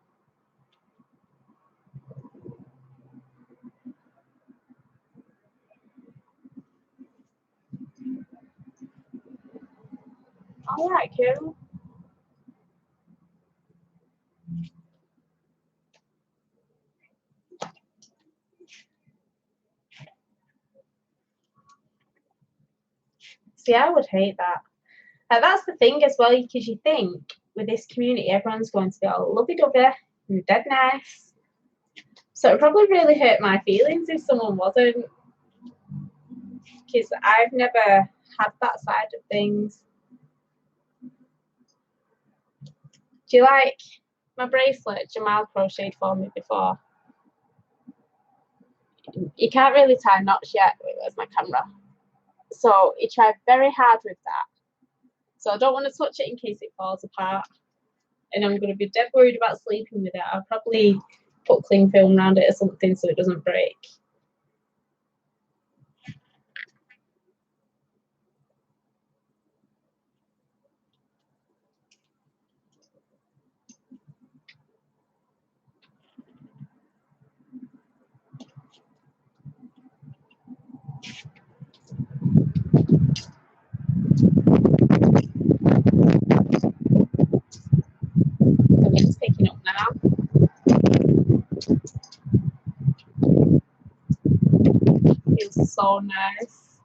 Speaker 1: All right, cool. See, I would hate that. That's the thing as well, because you think with this community, everyone's going to be all lovey-dovey and dead nice. So it would probably really hurt my feelings if someone wasn't, because I've never had that side of things. Do you like my bracelet Jamal crocheted for me before? You can't really tie knots yet. Where's my camera? So he tried very hard with that. So I don't want to touch it in case it falls apart. And I'm going to be dead worried about sleeping with it. I'll probably put cling film around it or something so it doesn't break. The wind's picking up now. Feels so nice.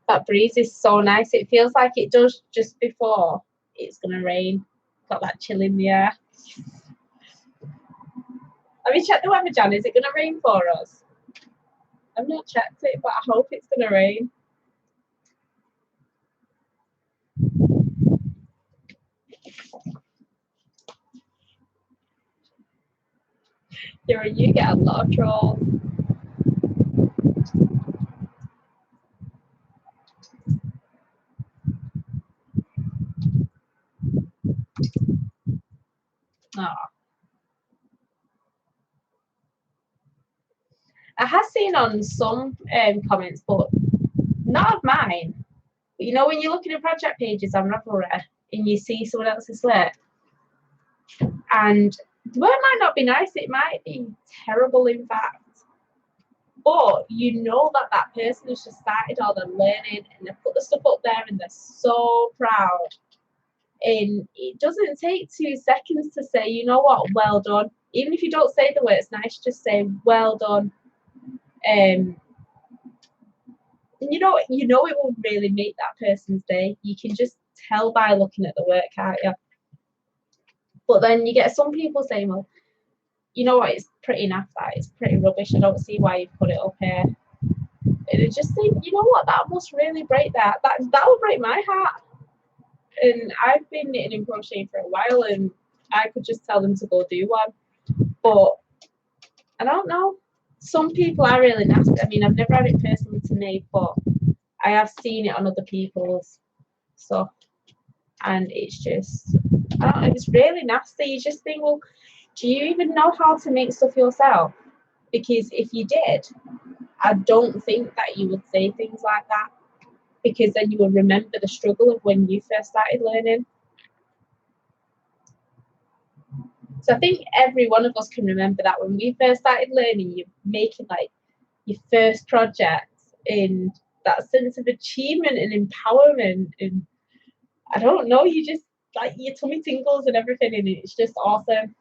Speaker 1: That breeze is so nice. It feels like it does just before it's going to rain. Got that chill in the air. Have you checked the weather, Jan? Is it going to rain for us? I've not checked it, but I hope it's going to rain. You get a lot of trolls. Oh. I have seen on some comments, but not of mine. But you know, when you're looking at project pages on Ravelry and you see someone else's work, and the work might not be nice, it might be terrible, in fact. But you know that that person has just started all the learning and they put the stuff up there and they're so proud. And it doesn't take 2 seconds to say, you know what, well done. Even if you don't say the words nice, just say well done. And you know it will really make that person's day. You can just tell by looking at the work, can't you? But then you get some people saying, well, you know what, it's pretty naff, that it's pretty rubbish. I don't see why you put it up here. And I just think, you know what, that must really break that would break my heart. And I've been knitting and crocheting for a while, and I could just tell them to go do one. But I don't know. Some people are really nasty. I mean, I've never had it personally to me, but I have seen it on other people's stuff, and it's just, I don't know, it's really nasty. You just think, well, do you even know how to make stuff yourself? Because if you did, I don't think that you would say things like that, because then you will remember the struggle of when you first started learning. So I think every one of us can remember that when we first started learning, you're making like your first project, in that sense of achievement and empowerment, and I don't know, you just like your tummy tingles and everything, and it's just awesome.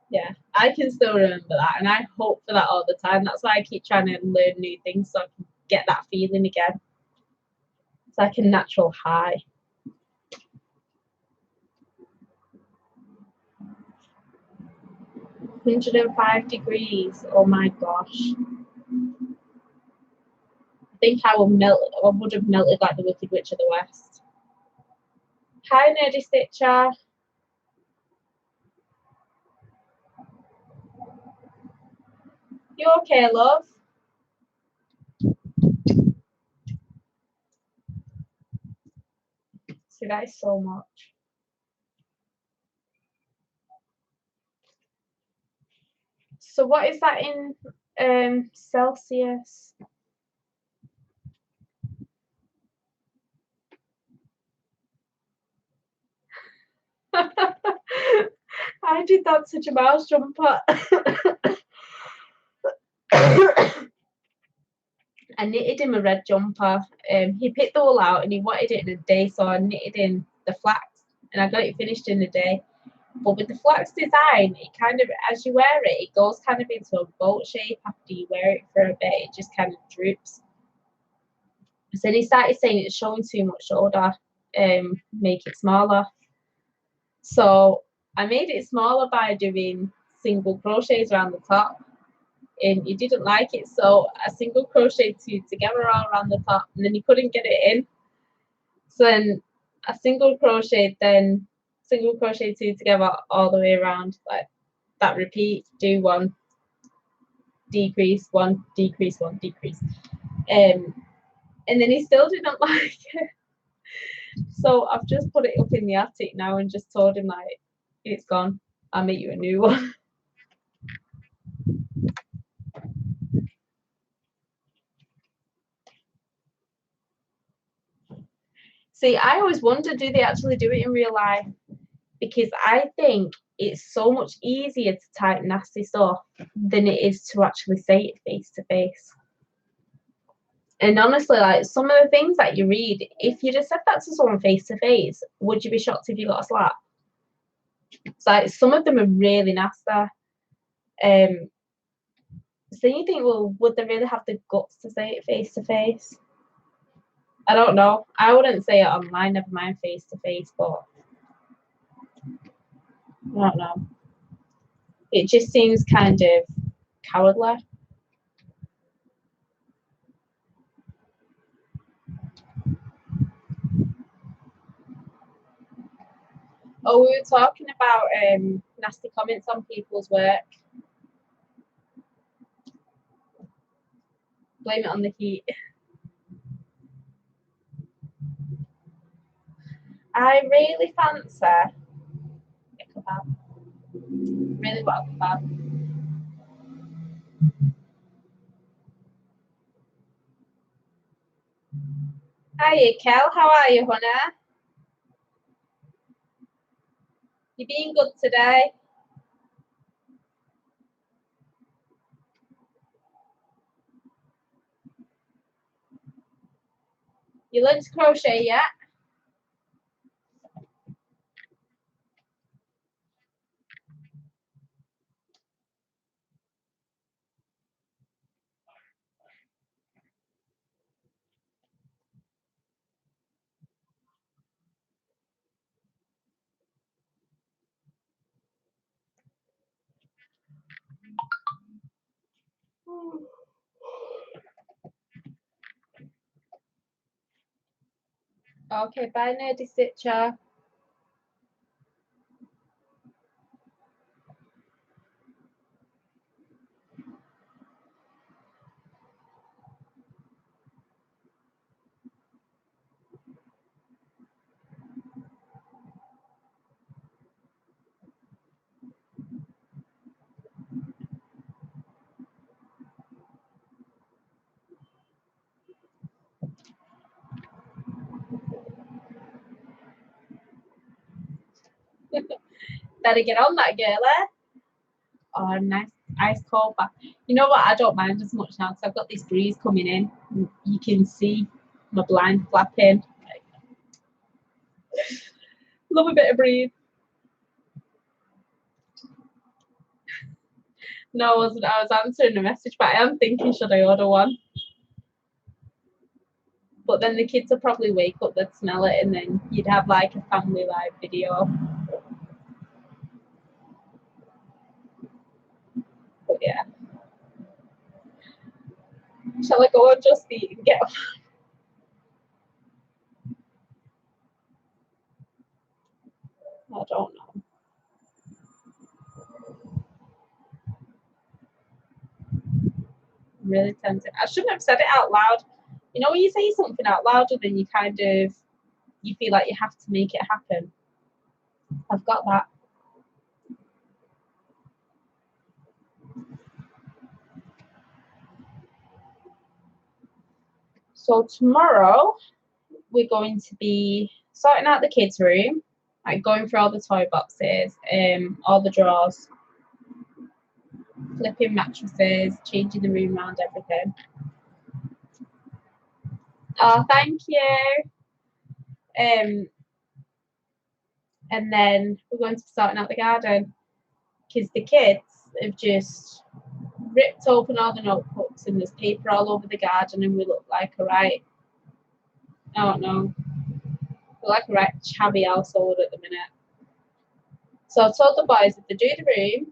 Speaker 1: Yeah, I can still remember that, and I hope for that all the time. That's why I keep trying to learn new things, so I can get that feeling again. It's like a natural high. 105 degrees. Oh my gosh. I think I would have melted like the Wicked Witch of the West. Hi, Nerdy Stitcher. You okay, love? See, that is so much. So what is that in Celsius? I did that to Jamal's jumper. I knitted him a red jumper. He picked the wool out and he wanted it in a day, so I knitted in the flax and I got it finished in a day. But with the flax design, it kind of, as you wear it, it goes kind of into a boat shape after you wear it for a bit. It just kind of droops. So then he started saying it's showing too much shoulder, make it smaller. So I made it smaller by doing single crochets around the top. And he didn't like it, so I single crocheted two together all around the top, and then he couldn't get it in. So then I single crocheted, then single crochet two together all the way around, like that. Repeat, do one, decrease, one, decrease, one, decrease. And then he still didn't like it. So I've just put it up in the attic now and just told him, like, it's gone. I'll make you a new one. See, I always wonder, do they actually do it in real life? Because I think it's so much easier to type nasty stuff than it is to actually say it face to face. And honestly, like, some of the things that you read, if you just said that to someone face to face, would you be shocked if you got a slap? So like, some of them are really nasty. So you think, well, would they really have the guts to say it face to face? I don't know. I wouldn't say it online, never mind face to face, but I don't know. It just seems kind of cowardly. Oh, we were talking about nasty comments on people's work. Blame it on the heat. I really fancy a kebab. Really want a kebab. Hiya, Kel. How are you, honey? You being good today? You learned to crochet yet? Okay, bye, nerdy stitcher. Better get on that, girlie. Oh, nice ice cold bath. You know what? I don't mind as much now because I've got this breeze coming in. You can see my blind flapping. Love a bit of breeze. No, I wasn't. I was answering a message, but I am thinking, should I order one? But then the kids will probably wake up, they'd smell it, and then you'd have like a family live video. But yeah. Shall I go and just eat and get off? I don't know. I'm really tempted. I shouldn't have said it out loud. You know when you say something out loud and then you kind of you feel like you have to make it happen. I've got that. So tomorrow we're going to be sorting out the kids' room, like going through all the toy boxes, all the drawers, flipping mattresses, changing the room around, everything. Oh, thank you. And then we're going to be sorting out the garden because the kids have just ripped open all the notebooks and there's paper all over the garden and we look like a right, I don't know, we're like a right chabby household at the minute. So I told the boys if they do the room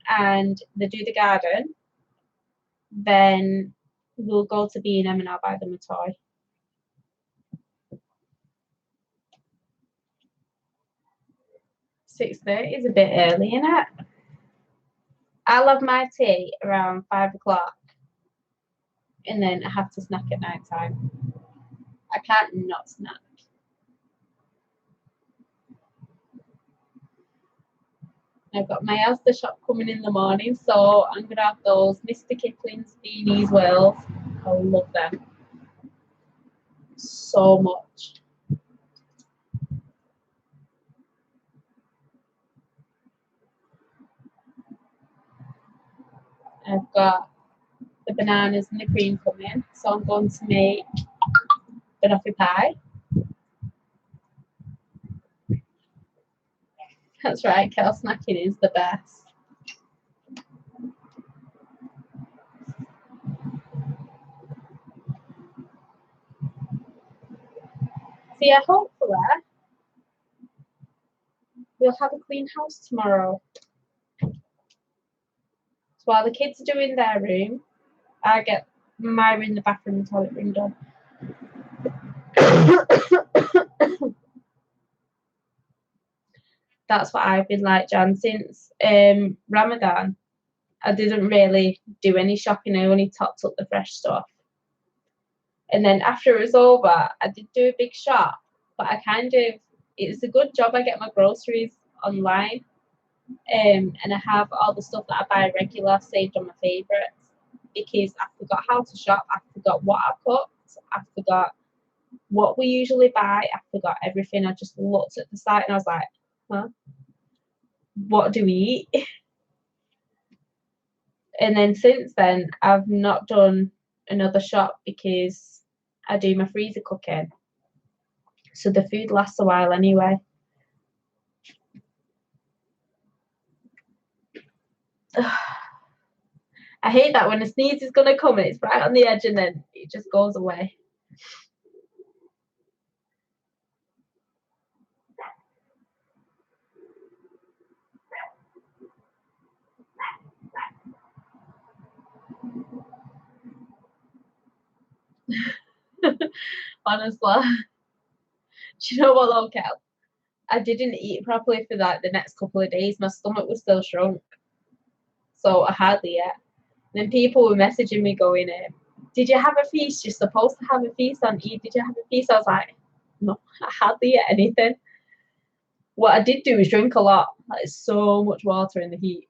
Speaker 1: and they do the garden, then we'll go to B&M and I'll buy them a toy. 6:30 is a bit early, isn't it? I'll have my tea around 5 o'clock and then I have to snack at night time. I can't not snack. I've got my Asda shop coming in the morning, so I'm going to have those Mr. Kipling's beanies whirls. I love them so much. I've got the bananas and the cream coming, so I'm going to make banoffee pie. That's right, Kel, snacking is the best. So yeah, hopefully we'll have a clean house tomorrow. So while the kids are doing their room, I get my room, the bathroom and toilet room done. That's what I've been like, Jan, since Ramadan. I didn't really do any shopping. I only topped up the fresh stuff. And then after it was over, I did do a big shop, but it's a good job I get my groceries online. And I have all the stuff that I buy regular saved on my favourites because I forgot how to shop. I forgot what I cooked. I forgot what we usually buy. I forgot everything. I just looked at the site and I was like, huh? What do we eat? And then since then, I've not done another shop because I do my freezer cooking. So the food lasts a while anyway. I hate that when a sneeze is going to come and it's right on the edge and then it just goes away. Honestly. Do you know what, though, Kel? I didn't eat properly for like the next couple of days. My stomach was still shrunk. So I hardly ate. Then people were messaging me going, did you have a feast? You're supposed to have a feast on Eid. Did you have a feast? I was like, no, I hardly ate anything. What I did do is drink a lot. Like, so much water in the heat.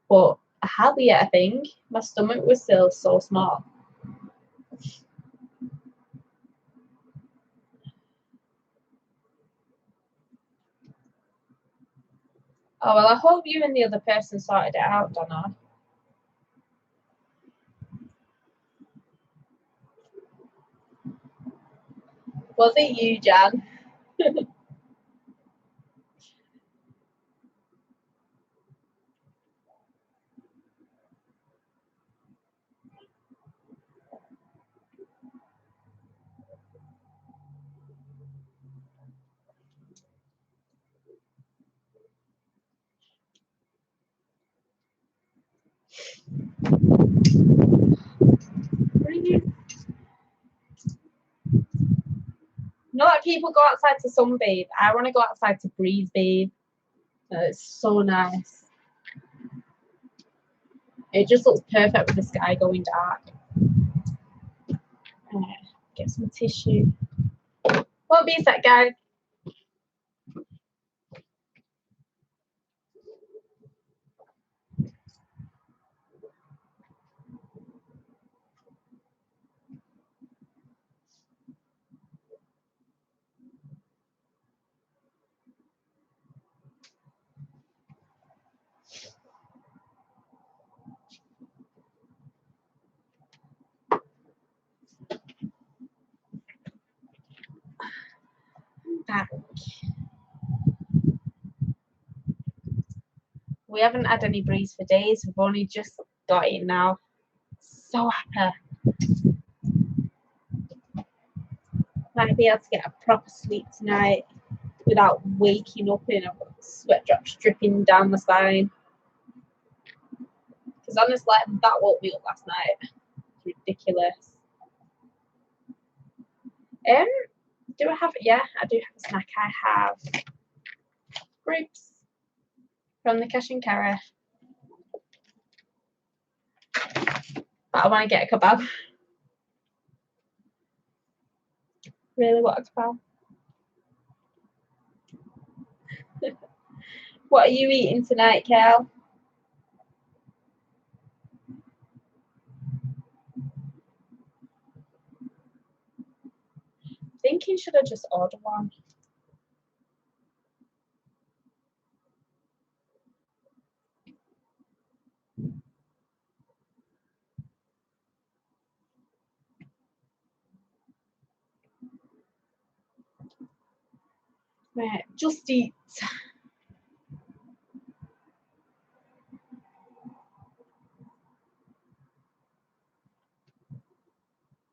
Speaker 1: But I hardly ate a thing. My stomach was still so small. Oh, well, I hope you and the other person sorted it out, Donna. Was it you, Jan? Not that people go outside to sunbathe. I want to go outside to breeze bathe. It's so nice. It just looks perfect with the sky going dark. Get some tissue. Won't be a sec, guys. Back. We haven't had any breeze for days. We've only just got it now. So happy. Might be able to get a proper sleep tonight without waking up and I've got sweat drops dripping down my spine. Because honestly, that woke me up last night. It's ridiculous. Do I have? Yeah, I do have a snack. I have grapes from the cash and carry. But I want to get a kebab. Really want a kebab. What are you eating tonight, Kel? Thinking should I just order one? Right, just eat.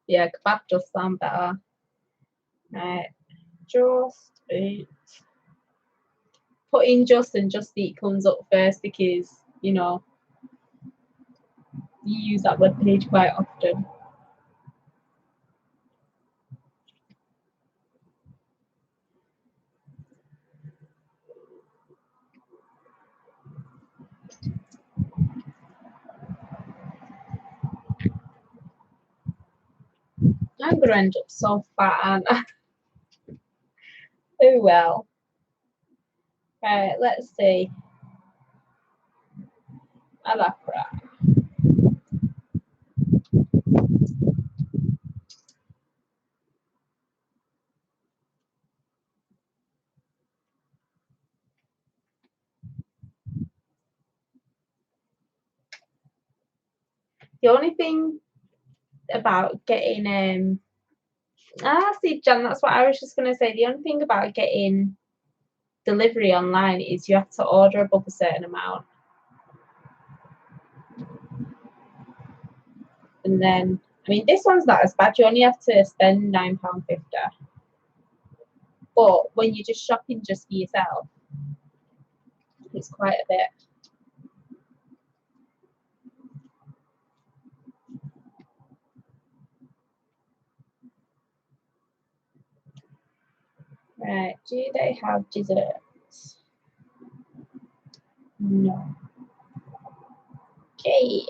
Speaker 1: Yeah, kebab does sound better. Right, just eat. Put in just and just eat comes up first because, you know, you use that web page quite often. I'm going to end up so fat, aren't I? Oh well. Right, let's see. Alakra. The only thing about getting see, Jan, that's what I was just gonna say. The only thing about getting delivery online is you have to order above a certain amount. And then I mean this one's not as bad, you only have to spend £9.50. But when you're just shopping just for yourself, it's quite a bit. Right, do they have desserts? No. Okay.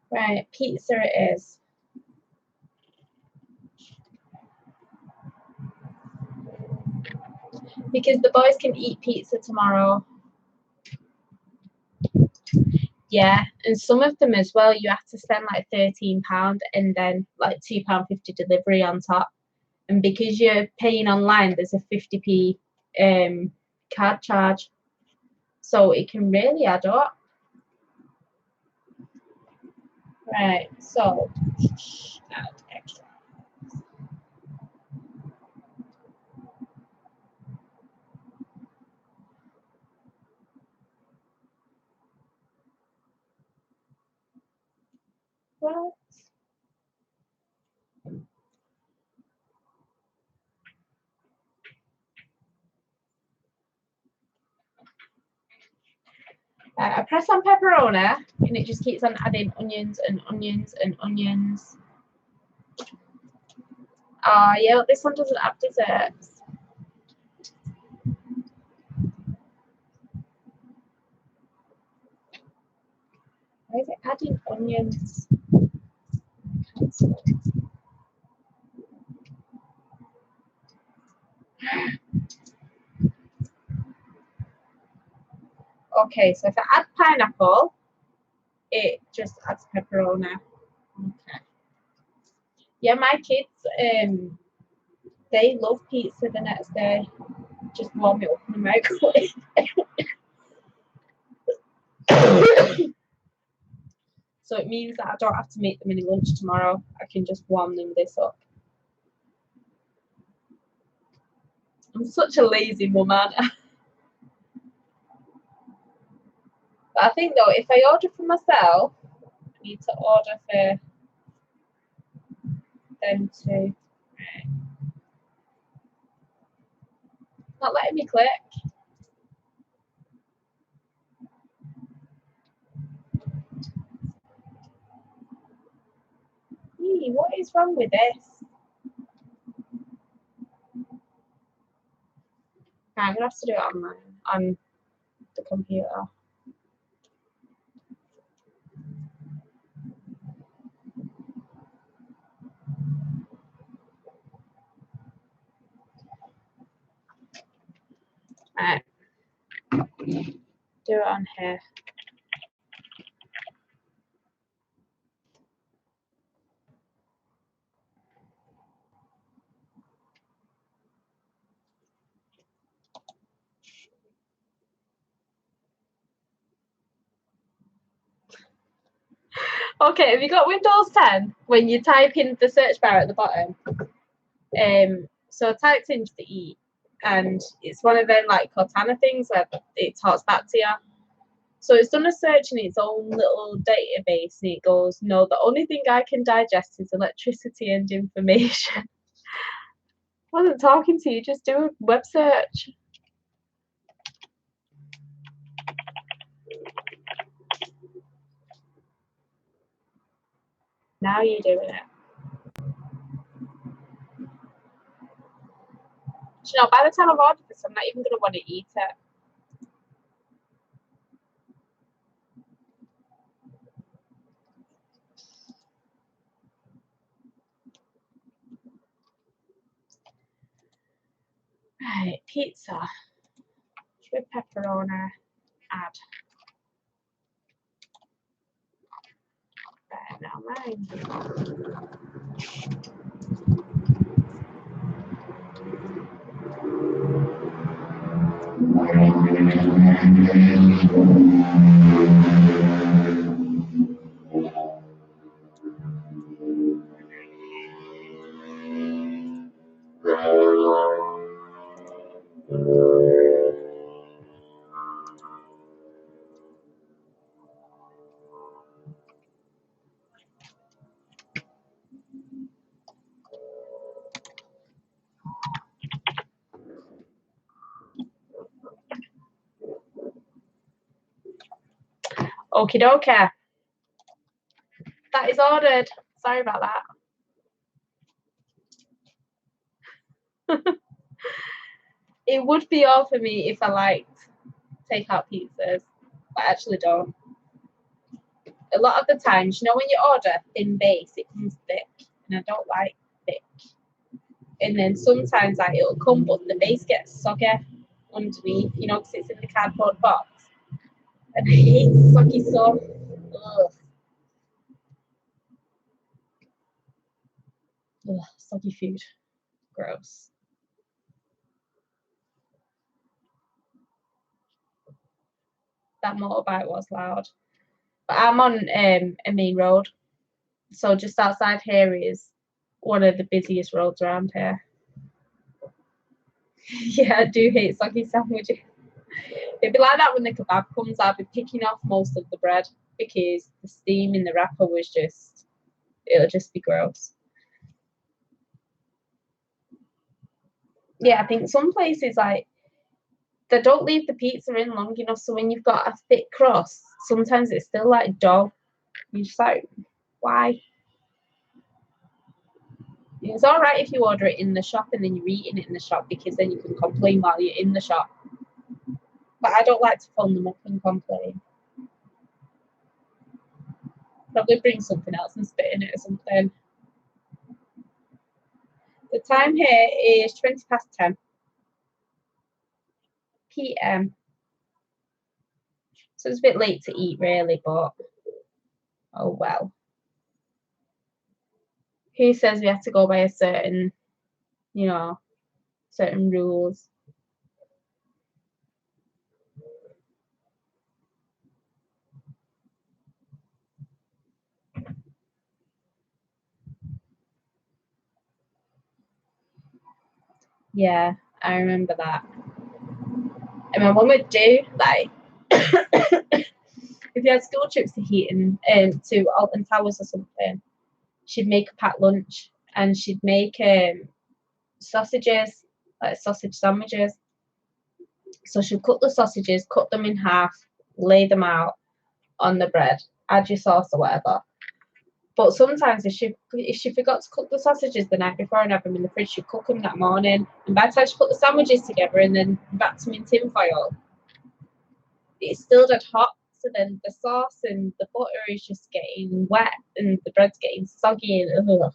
Speaker 1: Right, pizza it is. Because the boys can eat pizza tomorrow. Yeah, and some of them as well, you have to spend like £13 and then like £2.50 delivery on top. And because you're paying online, there's a 50p card charge. So it can really add up. Right, so add extra. What? I press on pepperoni and it just keeps on adding onions and onions and onions. Oh yeah, this one doesn't have desserts. Why is it adding onions? onions. Okay, so if I add pineapple, it just adds pepperoni. Okay. Yeah, my kids, they love pizza the next day. Just warm it up in the microwave. So it means that I don't have to make them any lunch tomorrow. I can just warm them this up. I'm such a lazy woman. But I think though, if I order for myself, I need to order for them too. Not letting me click. Eee, what is wrong with this? I'm gonna have to do it on the computer. Right. Do it on here. Okay, have you got Windows 10? When you type in the search bar at the bottom, so I typed in to eat, and it's one of them like Cortana things where it talks back to you. So it's done a search in its own little database, and it goes, no, the only thing I can digest is electricity and information. I wasn't talking to you, just do a web search. Now you're doing it. You know, by the time I've ordered this, I'm not even going to want to eat it. Right, pizza with pepperoni, add. Right, now mine. Okie dokie. That is ordered. Sorry about that. It would be all for me if I liked takeout pizzas, but I actually don't. A lot of the times, you know, when you order thin base, it comes thick, and I don't like thick. And then sometimes like, it'll come, but the base gets soggy underneath, you know, because it's in the cardboard box. And I hate soggy stuff. Ugh. Ugh, soggy food. Gross. That motorbike was loud. But I'm on a main road. So just outside here is one of the busiest roads around here. Yeah, I do hate soggy sandwiches. It'd be like that when the kebab comes. I'll be picking off most of the bread because the steam in the wrapper was just, it'll just be gross. Yeah, I think some places like they don't leave the pizza in long enough, so when you've got a thick crust, sometimes it's still like dough. You're just like, why? It's all right if you order it in the shop and then you're eating it in the shop because then you can complain while you're in the shop. But I don't like to phone them up and complain. Probably bring something else and spit in it or something. The time here is 10:20 p.m. So it's a bit late to eat really, but oh well. Who says we have to go by a certain, certain rules? Yeah, I remember that. And my mum would do like if you had school trips to Heaton to Alton Towers or something, she'd make a packed lunch and she'd make sausages, like sausage sandwiches. So she'd cook the sausages, cut them in half, lay them out on the bread, add your sauce or whatever. But sometimes if she forgot to cook the sausages the night before and have them in the fridge, she'd cook them that morning. And by the time she put the sandwiches together and then wrapped them in tin foil, it's still dead hot. So then the sauce and the butter is just getting wet and the bread's getting soggy and ugh.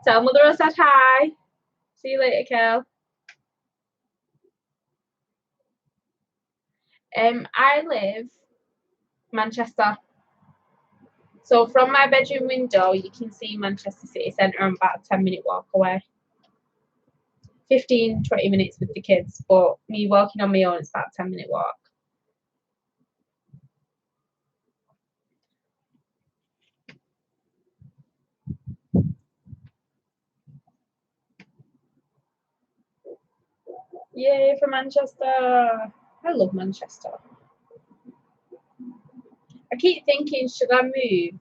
Speaker 1: Tell mother I said hi. See you later, Kel. I live Manchester. So from my bedroom window, you can see Manchester City Centre. I'm about a 10-minute walk away. 15-20 minutes with the kids, but me walking on my own, it's about a 10-minute walk. Yay for Manchester. I love Manchester. I keep thinking, should I move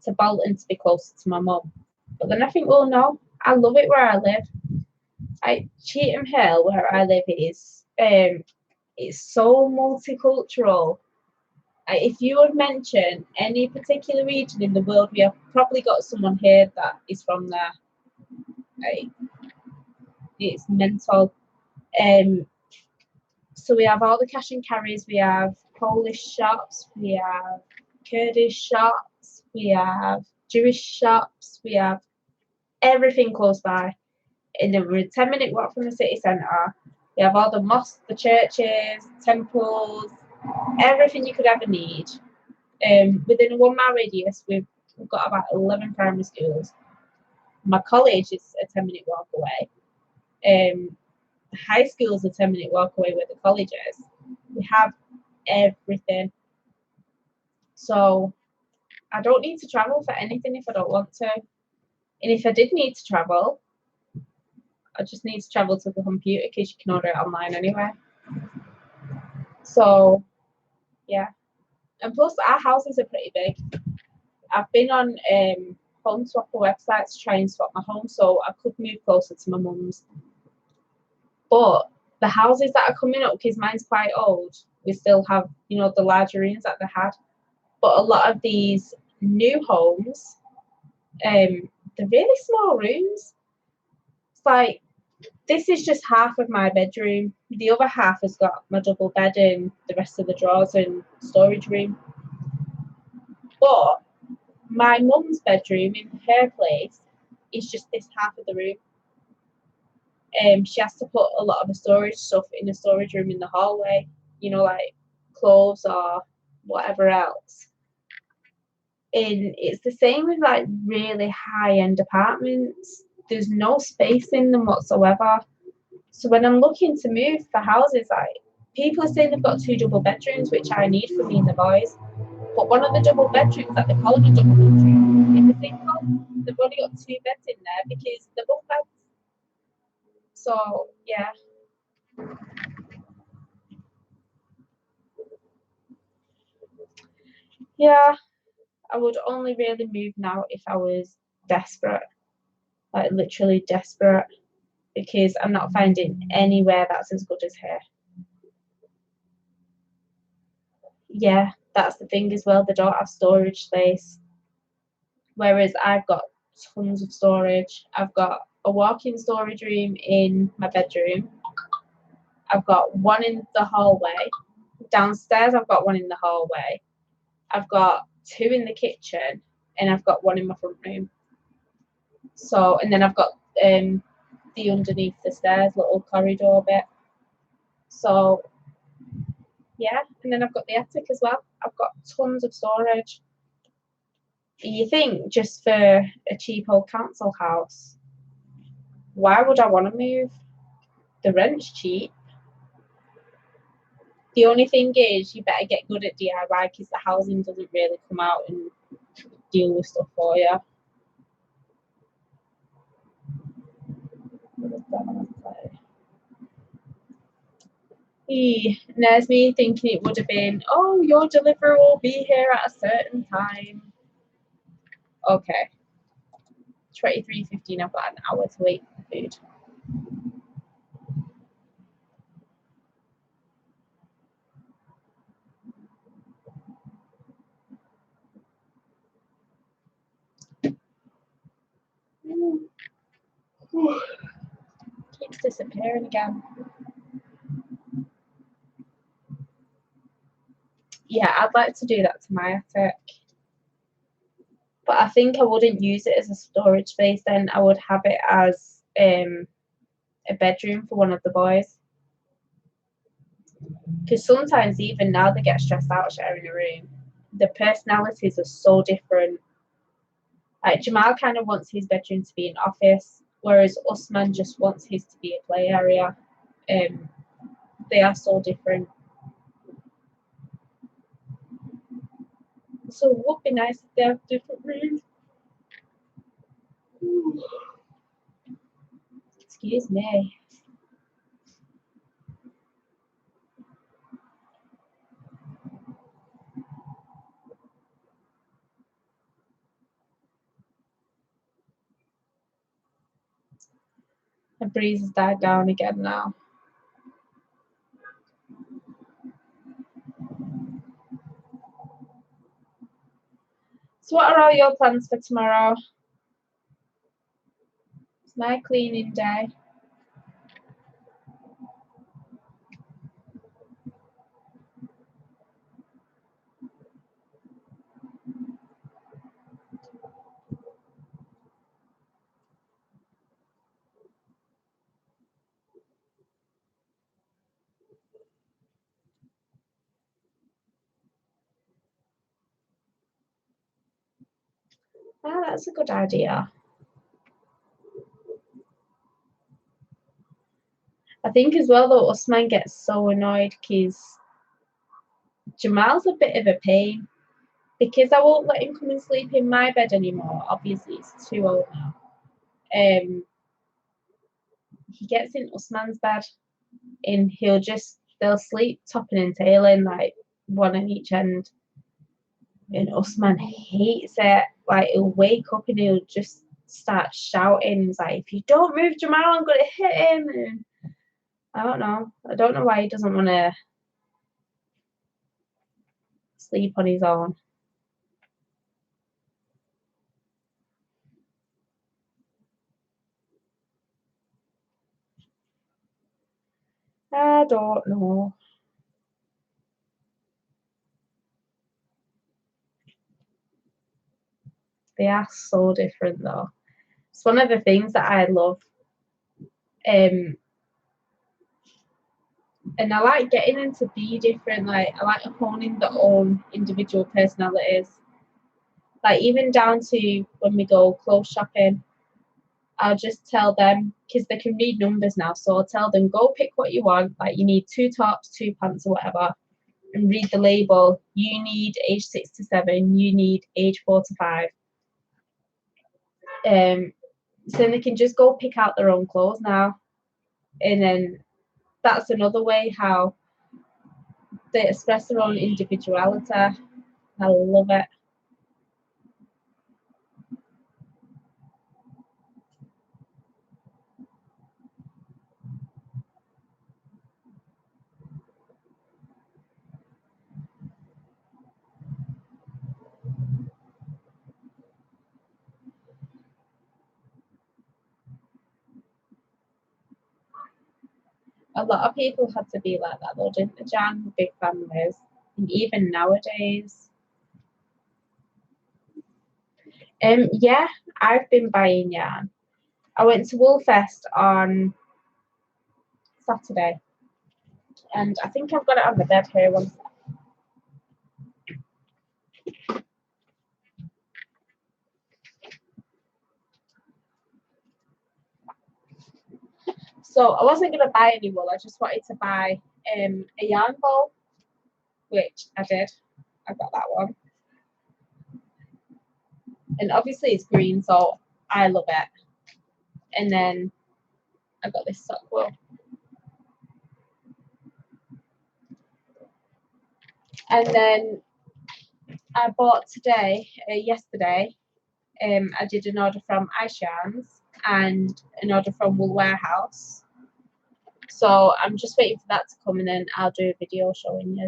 Speaker 1: to Bolton to be closer to my mum? But then I think, well, no, I love it where I live. Cheetham Hill, where I live, is it's so multicultural. If you would mention any particular region in the world, we have probably got someone here that is from there. It's mental. So we have all the cash and carries, we have Polish shops, we have Kurdish shops, we have Jewish shops, we have everything close by. And then we're a 10-minute walk from the city centre. We have all the mosques, the churches, temples, everything you could ever need. Within a 1 mile radius, we've got about 11 primary schools. My college is a 10-minute walk away. High school is a 10-minute walk away where the college is. We have everything. So I don't need to travel for anything if I don't want to. And if I did need to travel, I just need to travel to the computer because you can order it online anyway. So yeah. And plus our houses are pretty big. I've been on home swapper websites to try and swap my home so I could move closer to my mum's. But the houses that are coming up, because mine's quite old, we still have, the larger rooms that they had. But a lot of these new homes, they're really small rooms. It's like, this is just half of my bedroom. The other half has got my double bed and the rest of the drawers and storage room. But my mum's bedroom in her place is just this half of the room. She has to put a lot of the storage stuff in the storage room in the hallway, like clothes or whatever else. And it's the same with like really high-end apartments. There's no space in them whatsoever. So when I'm looking to move for houses, like people are saying they've got 2 double bedrooms, which I need for me and the boys. But one of the double bedrooms that they call it a double bedroom, in the single, they've only got 2 beds in there because they're both beds. So yeah. Yeah, I would only really move now if I was desperate, like literally desperate, because I'm not finding anywhere that's as good as here. Yeah, that's the thing as well. They don't have storage space, whereas I've got tons of storage. I've got a walk-in storage room in my bedroom. I've got one in the hallway. downstairs I've got one in the hallway. I've got 2 in the kitchen, and I've got 1 in my front room. So, and then I've got the underneath the stairs little corridor bit. So yeah, and then I've got the attic as well. I've got tons of storage. You think just for a cheap old council house, why would I want to move? The rent's cheap. The only thing is you better get good at DIY because the housing doesn't really come out and deal with stuff for you. And there's me thinking it would have been, oh, your delivery will be here at a certain time. Okay. 23:15, I've got an hour to wait for food. Keeps disappearing again. Yeah, I'd like to do that to my attic. But I think I wouldn't use it as a storage space then. I would have it as a bedroom for one of the boys. Because sometimes even now they get stressed out sharing a room. The personalities are so different. Like Jamal kind of wants his bedroom to be an office, whereas Usman just wants his to be a play area. They are so different. So it would be nice if they have different rooms. Excuse me. The breeze has died down again now. So what are all your plans for tomorrow? It's my cleaning day. Ah, that's a good idea. I think as well that Usman gets so annoyed because Jamal's a bit of a pain. Because I won't let him come and sleep in my bed anymore. Obviously, he's too old now. He gets in Usman's bed and they'll sleep topping and tailing, like one on each end. And Usman hates it. Like he'll wake up and he'll just start shouting. He's like, if you don't move Jamal, I'm gonna hit him. And I don't know. I don't know why he doesn't want to sleep on his own. I don't know. They are so different though. It's one of the things that I love. And I like getting them to be different. Like I like honing their own individual personalities. Like even down to when we go clothes shopping, I'll just tell them because they can read numbers now. So I'll tell them go pick what you want. Like you need 2 tops, 2 pants, or whatever, and read the label. You need age 6 to 7. You need age 4 to 5. So then they can just go pick out their own clothes now, and then that's another way how they express their own individuality. I love it. A lot of people had to be like that though, didn't they, Jan? Big families. And even nowadays. Yeah, I've been buying yarn. I went to Woolfest on Saturday, and I think I've got it on the bed here. One sec. So I wasn't going to buy any wool. I just wanted to buy a yarn bowl, which I did. I got that one, and obviously it's green, so I love it. And then I got this sock wool, and then I bought yesterday. I did an order from Aishan's and an order from Wool Warehouse. So I'm just waiting for that to come, and then I'll do a video showing you.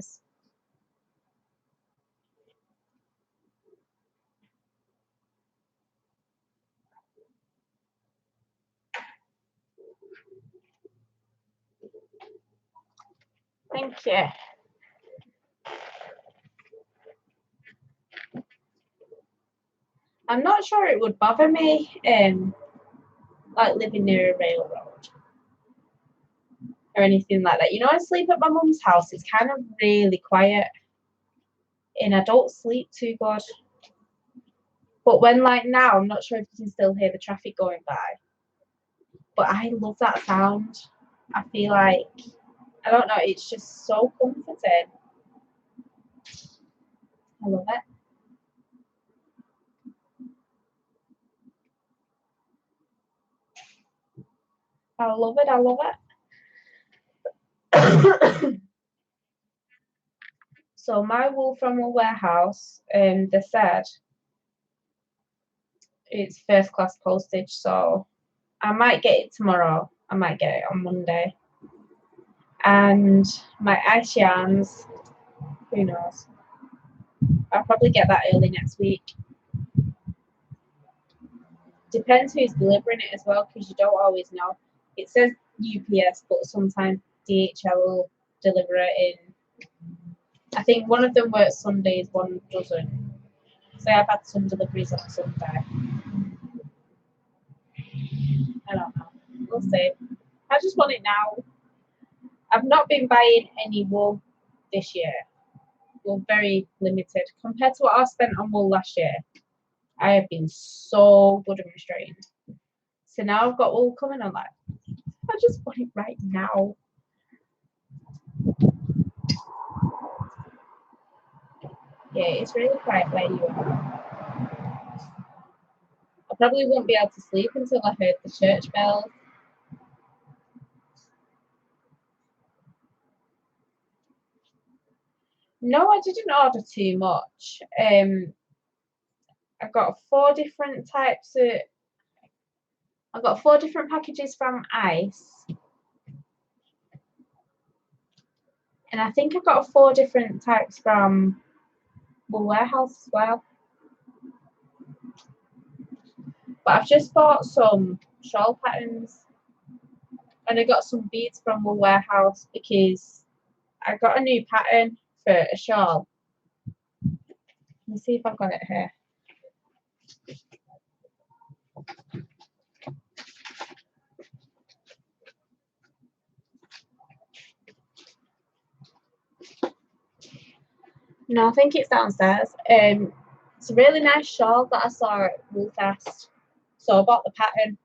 Speaker 1: Thank you. I'm not sure it would bother me, like living near a railroad or anything like that. You know, I sleep at my mum's house. It's kind of really quiet, and I don't sleep too good. But when like now, I'm not sure if you can still hear the traffic going by, but I love that sound. I feel like, I don't know, it's just so comforting. I love it. I love it. I love it. So my wool from a warehouse, they said it's first class postage, so I might get it tomorrow. I might get it on Monday. And my ice yarns, who knows? I'll probably get that early next week. Depends who's delivering it as well, because you don't always know. It says UPS, but sometimes DHL will deliver it in. I think one of them works Sundays, one doesn't. So I've had some deliveries on Sunday. I don't know. We'll see. I just want it now. I've not been buying any wool this year. Well, very limited compared to what I spent on wool last year. I have been so good and restrained. So now I've got wool coming on. Like, I just want it right now. Yeah, it's really quiet where you are. I probably won't be able to sleep until I heard the church bells. No, I didn't order too much. I got four different packages from Ice, and I think I got 4 different types from Wool Warehouse as well. But I've just bought some shawl patterns, and I got some beads from Wool Warehouse because I got a new pattern for a shawl. Let me see if I've got it here. No, I think it's downstairs. It's a really nice shawl that I saw at Woolfest. So I bought the pattern,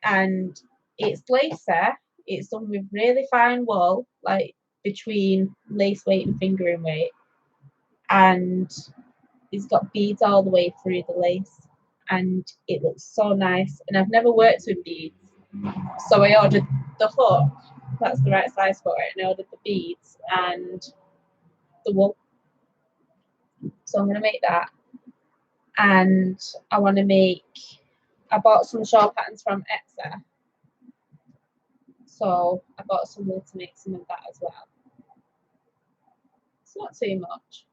Speaker 1: and it's lacer. It's done with really fine wool, like between lace weight and fingering weight. And it's got beads all the way through the lace. And it looks so nice. And I've never worked with beads. So I ordered the hook. That's the right size for it. And I ordered the beads and the wool. So I'm going to make that. And I bought some shawl patterns from Etsy. So I bought some wool to make some of that as well. It's not too much.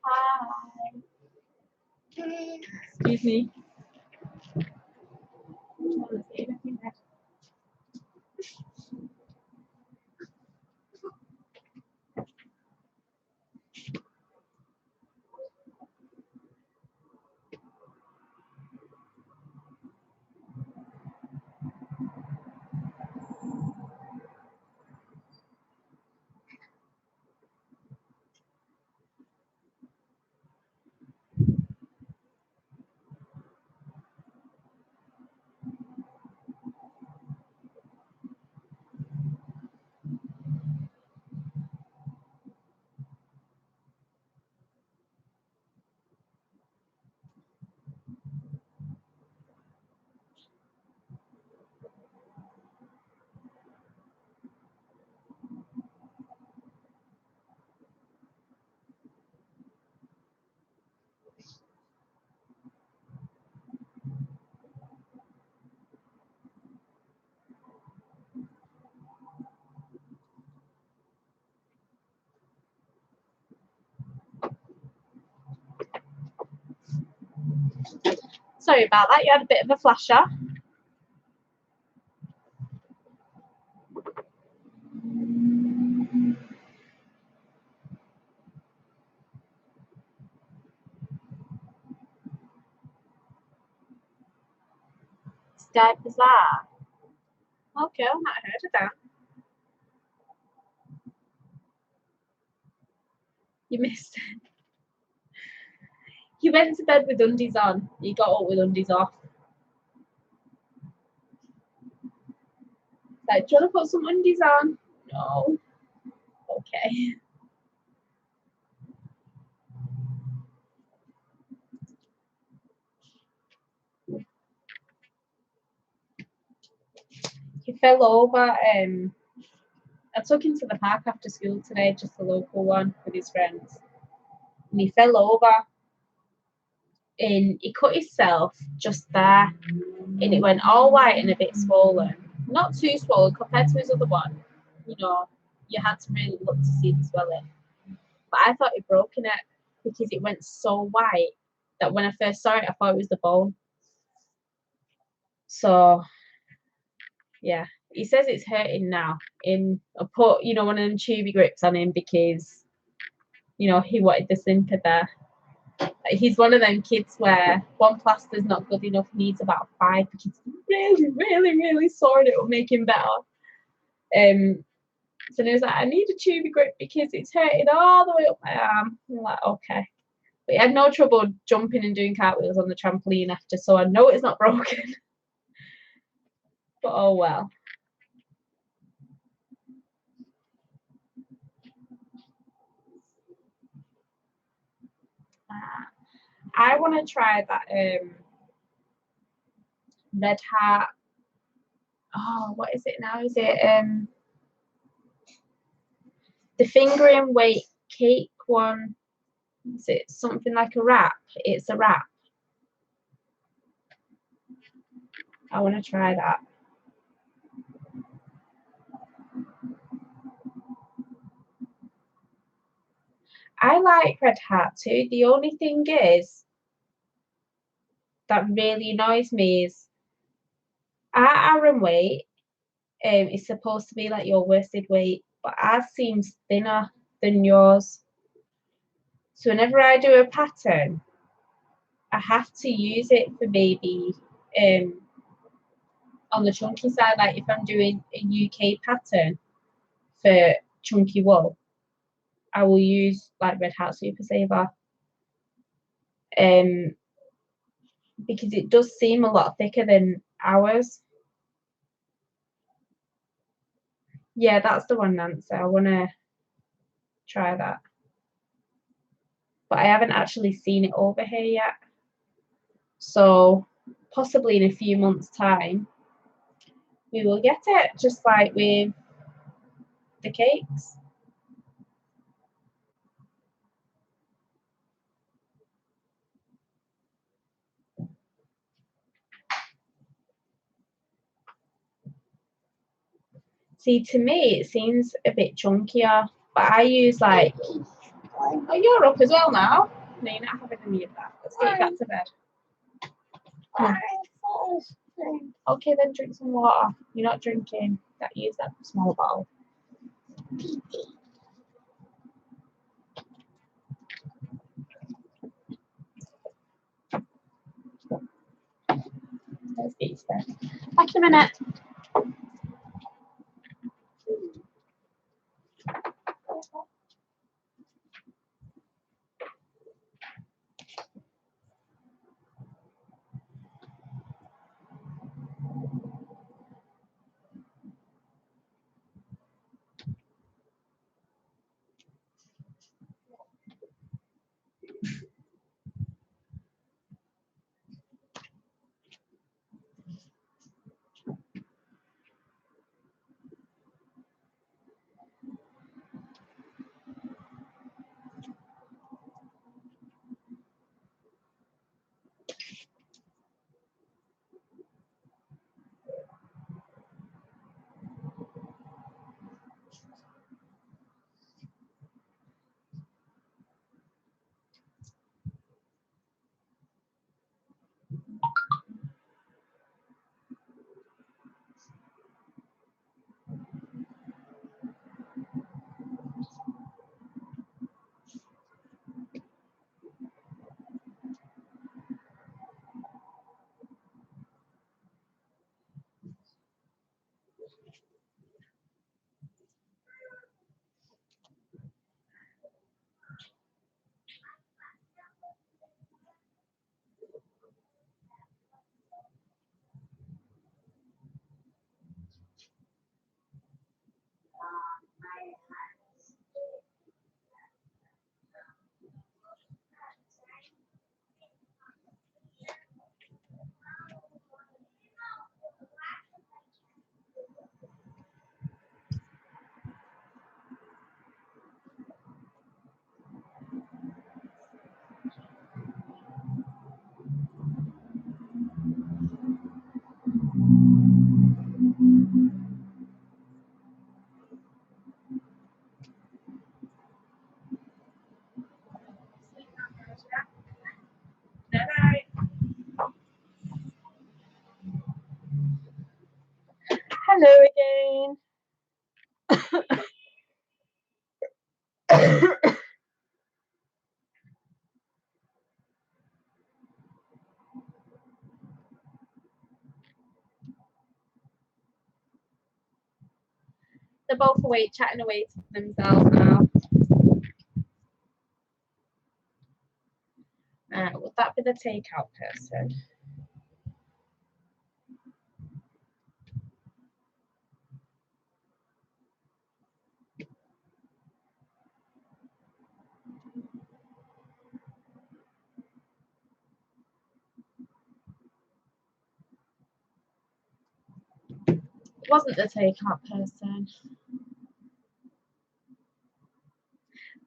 Speaker 1: Hi. Excuse me. Sorry about that, you had a bit of a flasher. It's dead bizarre. Okay, I've not heard of that. You missed it. You went to bed with undies on. You got up with undies off. Like, do you want to put some undies on? No. Okay. He fell over. I took him to the park after school today, just a local one with his friends. And he fell over and he cut himself just there. And it went all white and a bit swollen. Not too swollen compared to his other one. You know, you had to really look to see the swelling. But I thought he'd broken it because it went so white that when I first saw it, I thought it was the bone. So, yeah. He says it's hurting now. I put, one of them tubey grips on him because, he wanted the simper there. He's one of them kids where one plaster's not good enough, he needs about 5 because he's really, really, really sore and it will make him better. So he was like, I need a tubey grip because it's hurting all the way up my arm. I'm like, okay. But he had no trouble jumping and doing cartwheels on the trampoline after, so I know it's not broken. But oh well. I want to try that Red Heart. Oh, what is it now? Is it the fingering weight cake one? Is it something like a wrap? It's a wrap. I want to try that. I like Red Heart too. The only thing is that really annoys me is our Aran weight is supposed to be like your worsted weight, but ours seems thinner than yours. So whenever I do a pattern, I have to use it for maybe on the chunky side, like if I'm doing a UK pattern for chunky wool, I will use like Red Heart Super Saver. Because it does seem a lot thicker than ours. Yeah, that's the one, Nancy. I want to try that. But I haven't actually seen it over here yet. So possibly in a few months' time, we will get it, just like with the cakes. See, to me, it seems a bit chunkier, but I use like, oh, you're up as well now. No, you're not having any of that. Let's get you back to bed. Okay, then drink some water. You're not drinking. Use that small bottle. Let's get you to bed. Back in a minute. they're both awake, chatting away to themselves now. Would that be the takeout person? It wasn't the takeout person.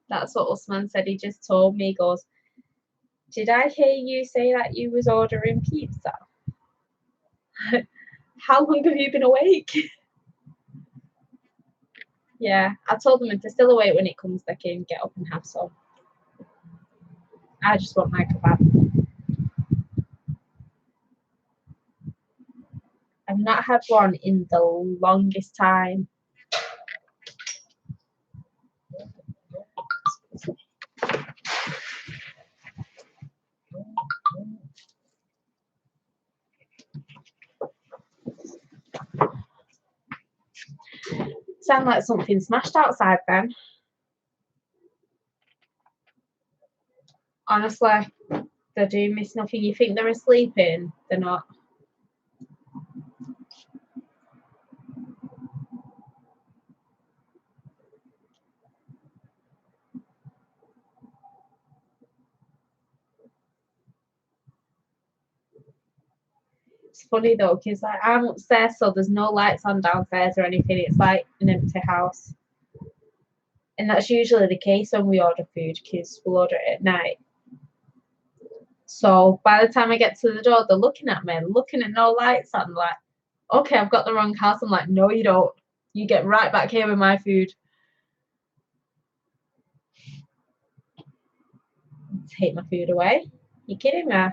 Speaker 1: That's what Usman said. He just told me, he goes, did I hear you say that you was ordering pizza? How long have you been awake? Yeah, I told them if they're still awake when it comes, they can get up and have some. I just want my kebab. I've not had one in the longest time. Sound like something smashed outside then. Honestly, they do miss nothing. You think they're asleep in, they're not. It's funny though, because like, I'm upstairs, so there's no lights on downstairs or anything. It's like an empty house. And that's usually the case when we order food, because we'll order it at night. So by the time I get to the door, they're looking at me, looking at no lights on, like, okay, I've got the wrong house. I'm like, no, you don't. You get right back here with my food. Take my food away. You kidding me?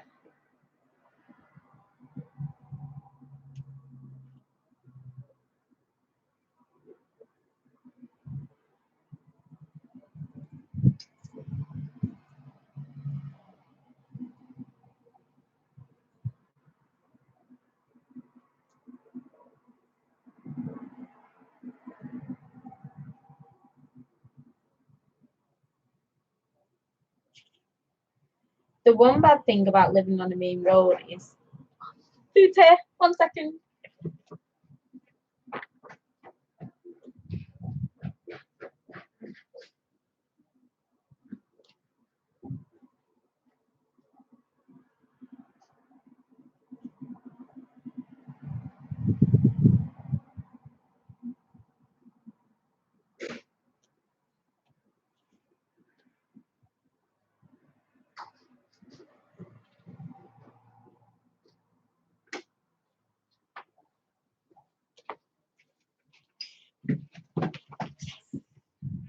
Speaker 1: The one bad thing about living on a main road is food's here. 1 second.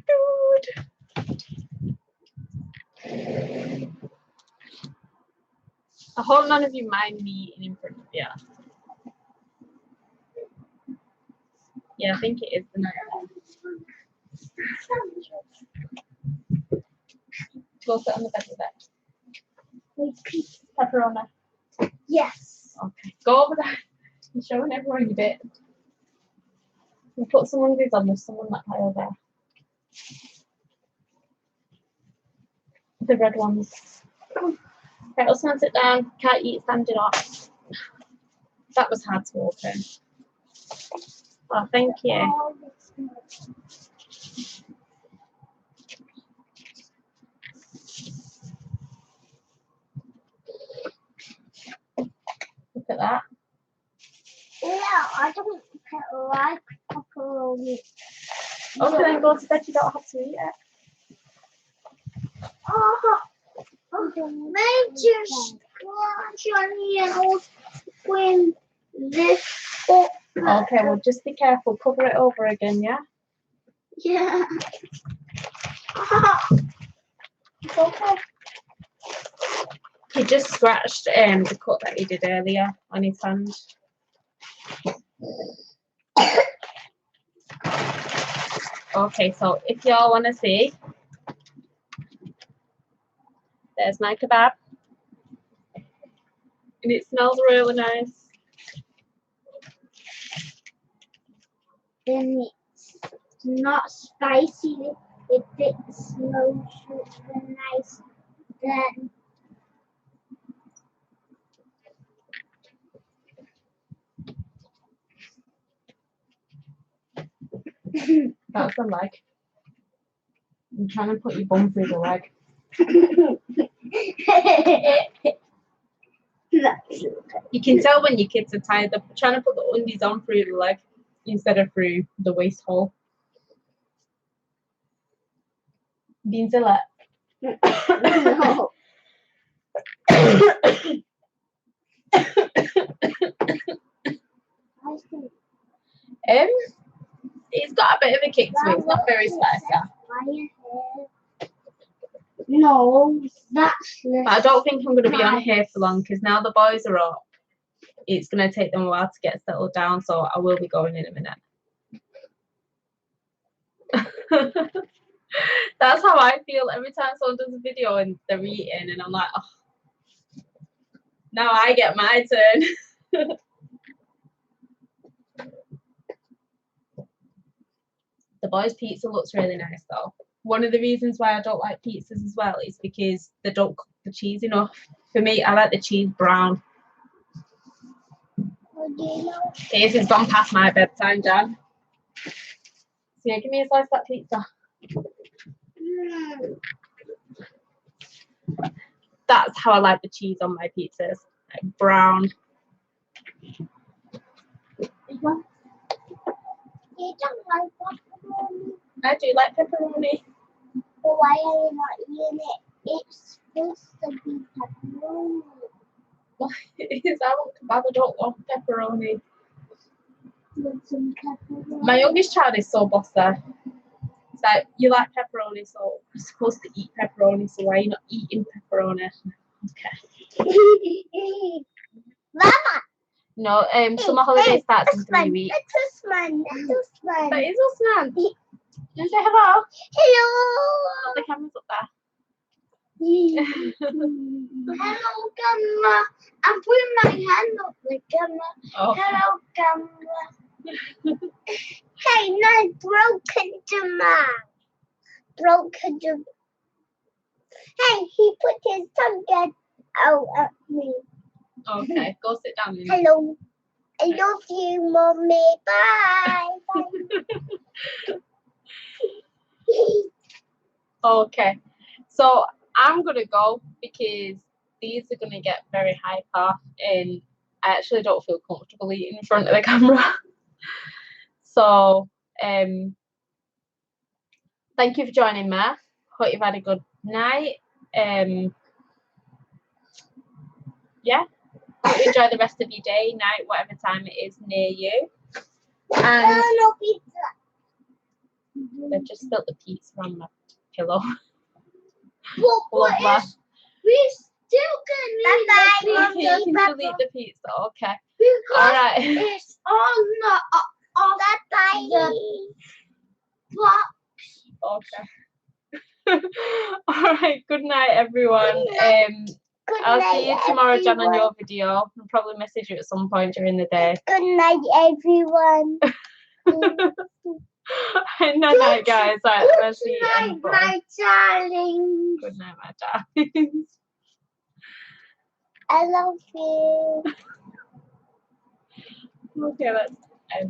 Speaker 1: Food. I hope none of you mind me eating in front of you. Yeah, I think it is the night. Go sit on the bed with it. Pepperoni.
Speaker 2: Yes.
Speaker 1: Okay. Go over there. I'm showing everyone your bit. You put some of these on, there's some on that pile there. The red ones. Right, let's sit down. Can't eat standing up. That was hard to open. Oh, thank you. Look at that.
Speaker 2: Yeah, I don't like pepperoni.
Speaker 1: Okay, then go to bed. You don't have to eat it.
Speaker 2: Major scratch on when this up.
Speaker 1: Okay, well, just be careful. Cover it over again, yeah?
Speaker 2: Yeah.
Speaker 1: It's okay. He just scratched the cut that he did earlier on his hand. Okay, so if y'all want to see, there's my kebab. And it smells really nice.
Speaker 2: Then not spicy. If it smells super nice, then
Speaker 1: That's the leg. I'm trying to put your bum through the leg. You can tell when your kids are tired. They're trying to put the undies on through the leg instead of through the waist hole. Being silly.
Speaker 2: No.
Speaker 1: It's got a bit of a kick to it. It's not very spicy.
Speaker 2: No, that's
Speaker 1: But I don't think I'm going to be on here for long because now the boys are up. It's going to take them a while to get settled down, so I will be going in a minute. That's how I feel every time someone does a video and they're eating, and I'm like, oh, now I get my turn. The boys' pizza looks really nice though. One of the reasons why I don't like pizzas as well is because they don't cook the cheese enough. For me, I like the cheese brown. This has gone past my bedtime, Jan. So yeah, give me a slice of that pizza. That's how I like the cheese on my pizzas, like brown.
Speaker 2: You don't like pepperoni?
Speaker 1: I do like pepperoni.
Speaker 2: But why are you not eating it? It's supposed to be pepperoni.
Speaker 1: It is. I want kebab. I don't want pepperoni.
Speaker 2: With some pepperoni.
Speaker 1: My youngest child is so bossy. It's like, you like pepperoni, so you're supposed to eat pepperoni, so why are you not eating pepperoni? Okay.
Speaker 2: Mama!
Speaker 1: No, summer holiday starts in 3 weeks.
Speaker 2: It's Usman.
Speaker 1: That is Usman. Can you say hello?
Speaker 2: Hello.
Speaker 1: The camera's up there.
Speaker 2: Hello, camera. I'm putting my hand up the camera.
Speaker 1: Oh.
Speaker 2: Hello, camera. Hey, no, broken Jamal. Broken Jamal. Hey, he put his tongue out at me.
Speaker 1: Okay, go sit down. Then.
Speaker 2: Hello. I love you, Mommy. Bye.
Speaker 1: Okay, so I'm gonna go because these are gonna get very hyper, and I actually don't feel comfortable eating in front of the camera. So, thank you for joining me. Hope you've had a good night. Yeah. Hope you enjoy the rest of your day, night, whatever time it is near you. And
Speaker 2: no pizza.
Speaker 1: I've just spilled the pizza on my pillow.
Speaker 2: What is? We still can
Speaker 1: You can still eat the pizza, okay.
Speaker 2: Because
Speaker 1: Alright.
Speaker 2: it's on the box.
Speaker 1: Okay. Alright, good night everyone. I'll see you tomorrow, Jan, on your video. I'll probably message you at some point during the day.
Speaker 2: Good night, everyone.
Speaker 1: Good night, guys. Right, let's see you.
Speaker 2: Good night, my darling.
Speaker 1: Good night, my darlings.
Speaker 2: I love you.
Speaker 1: Okay, let's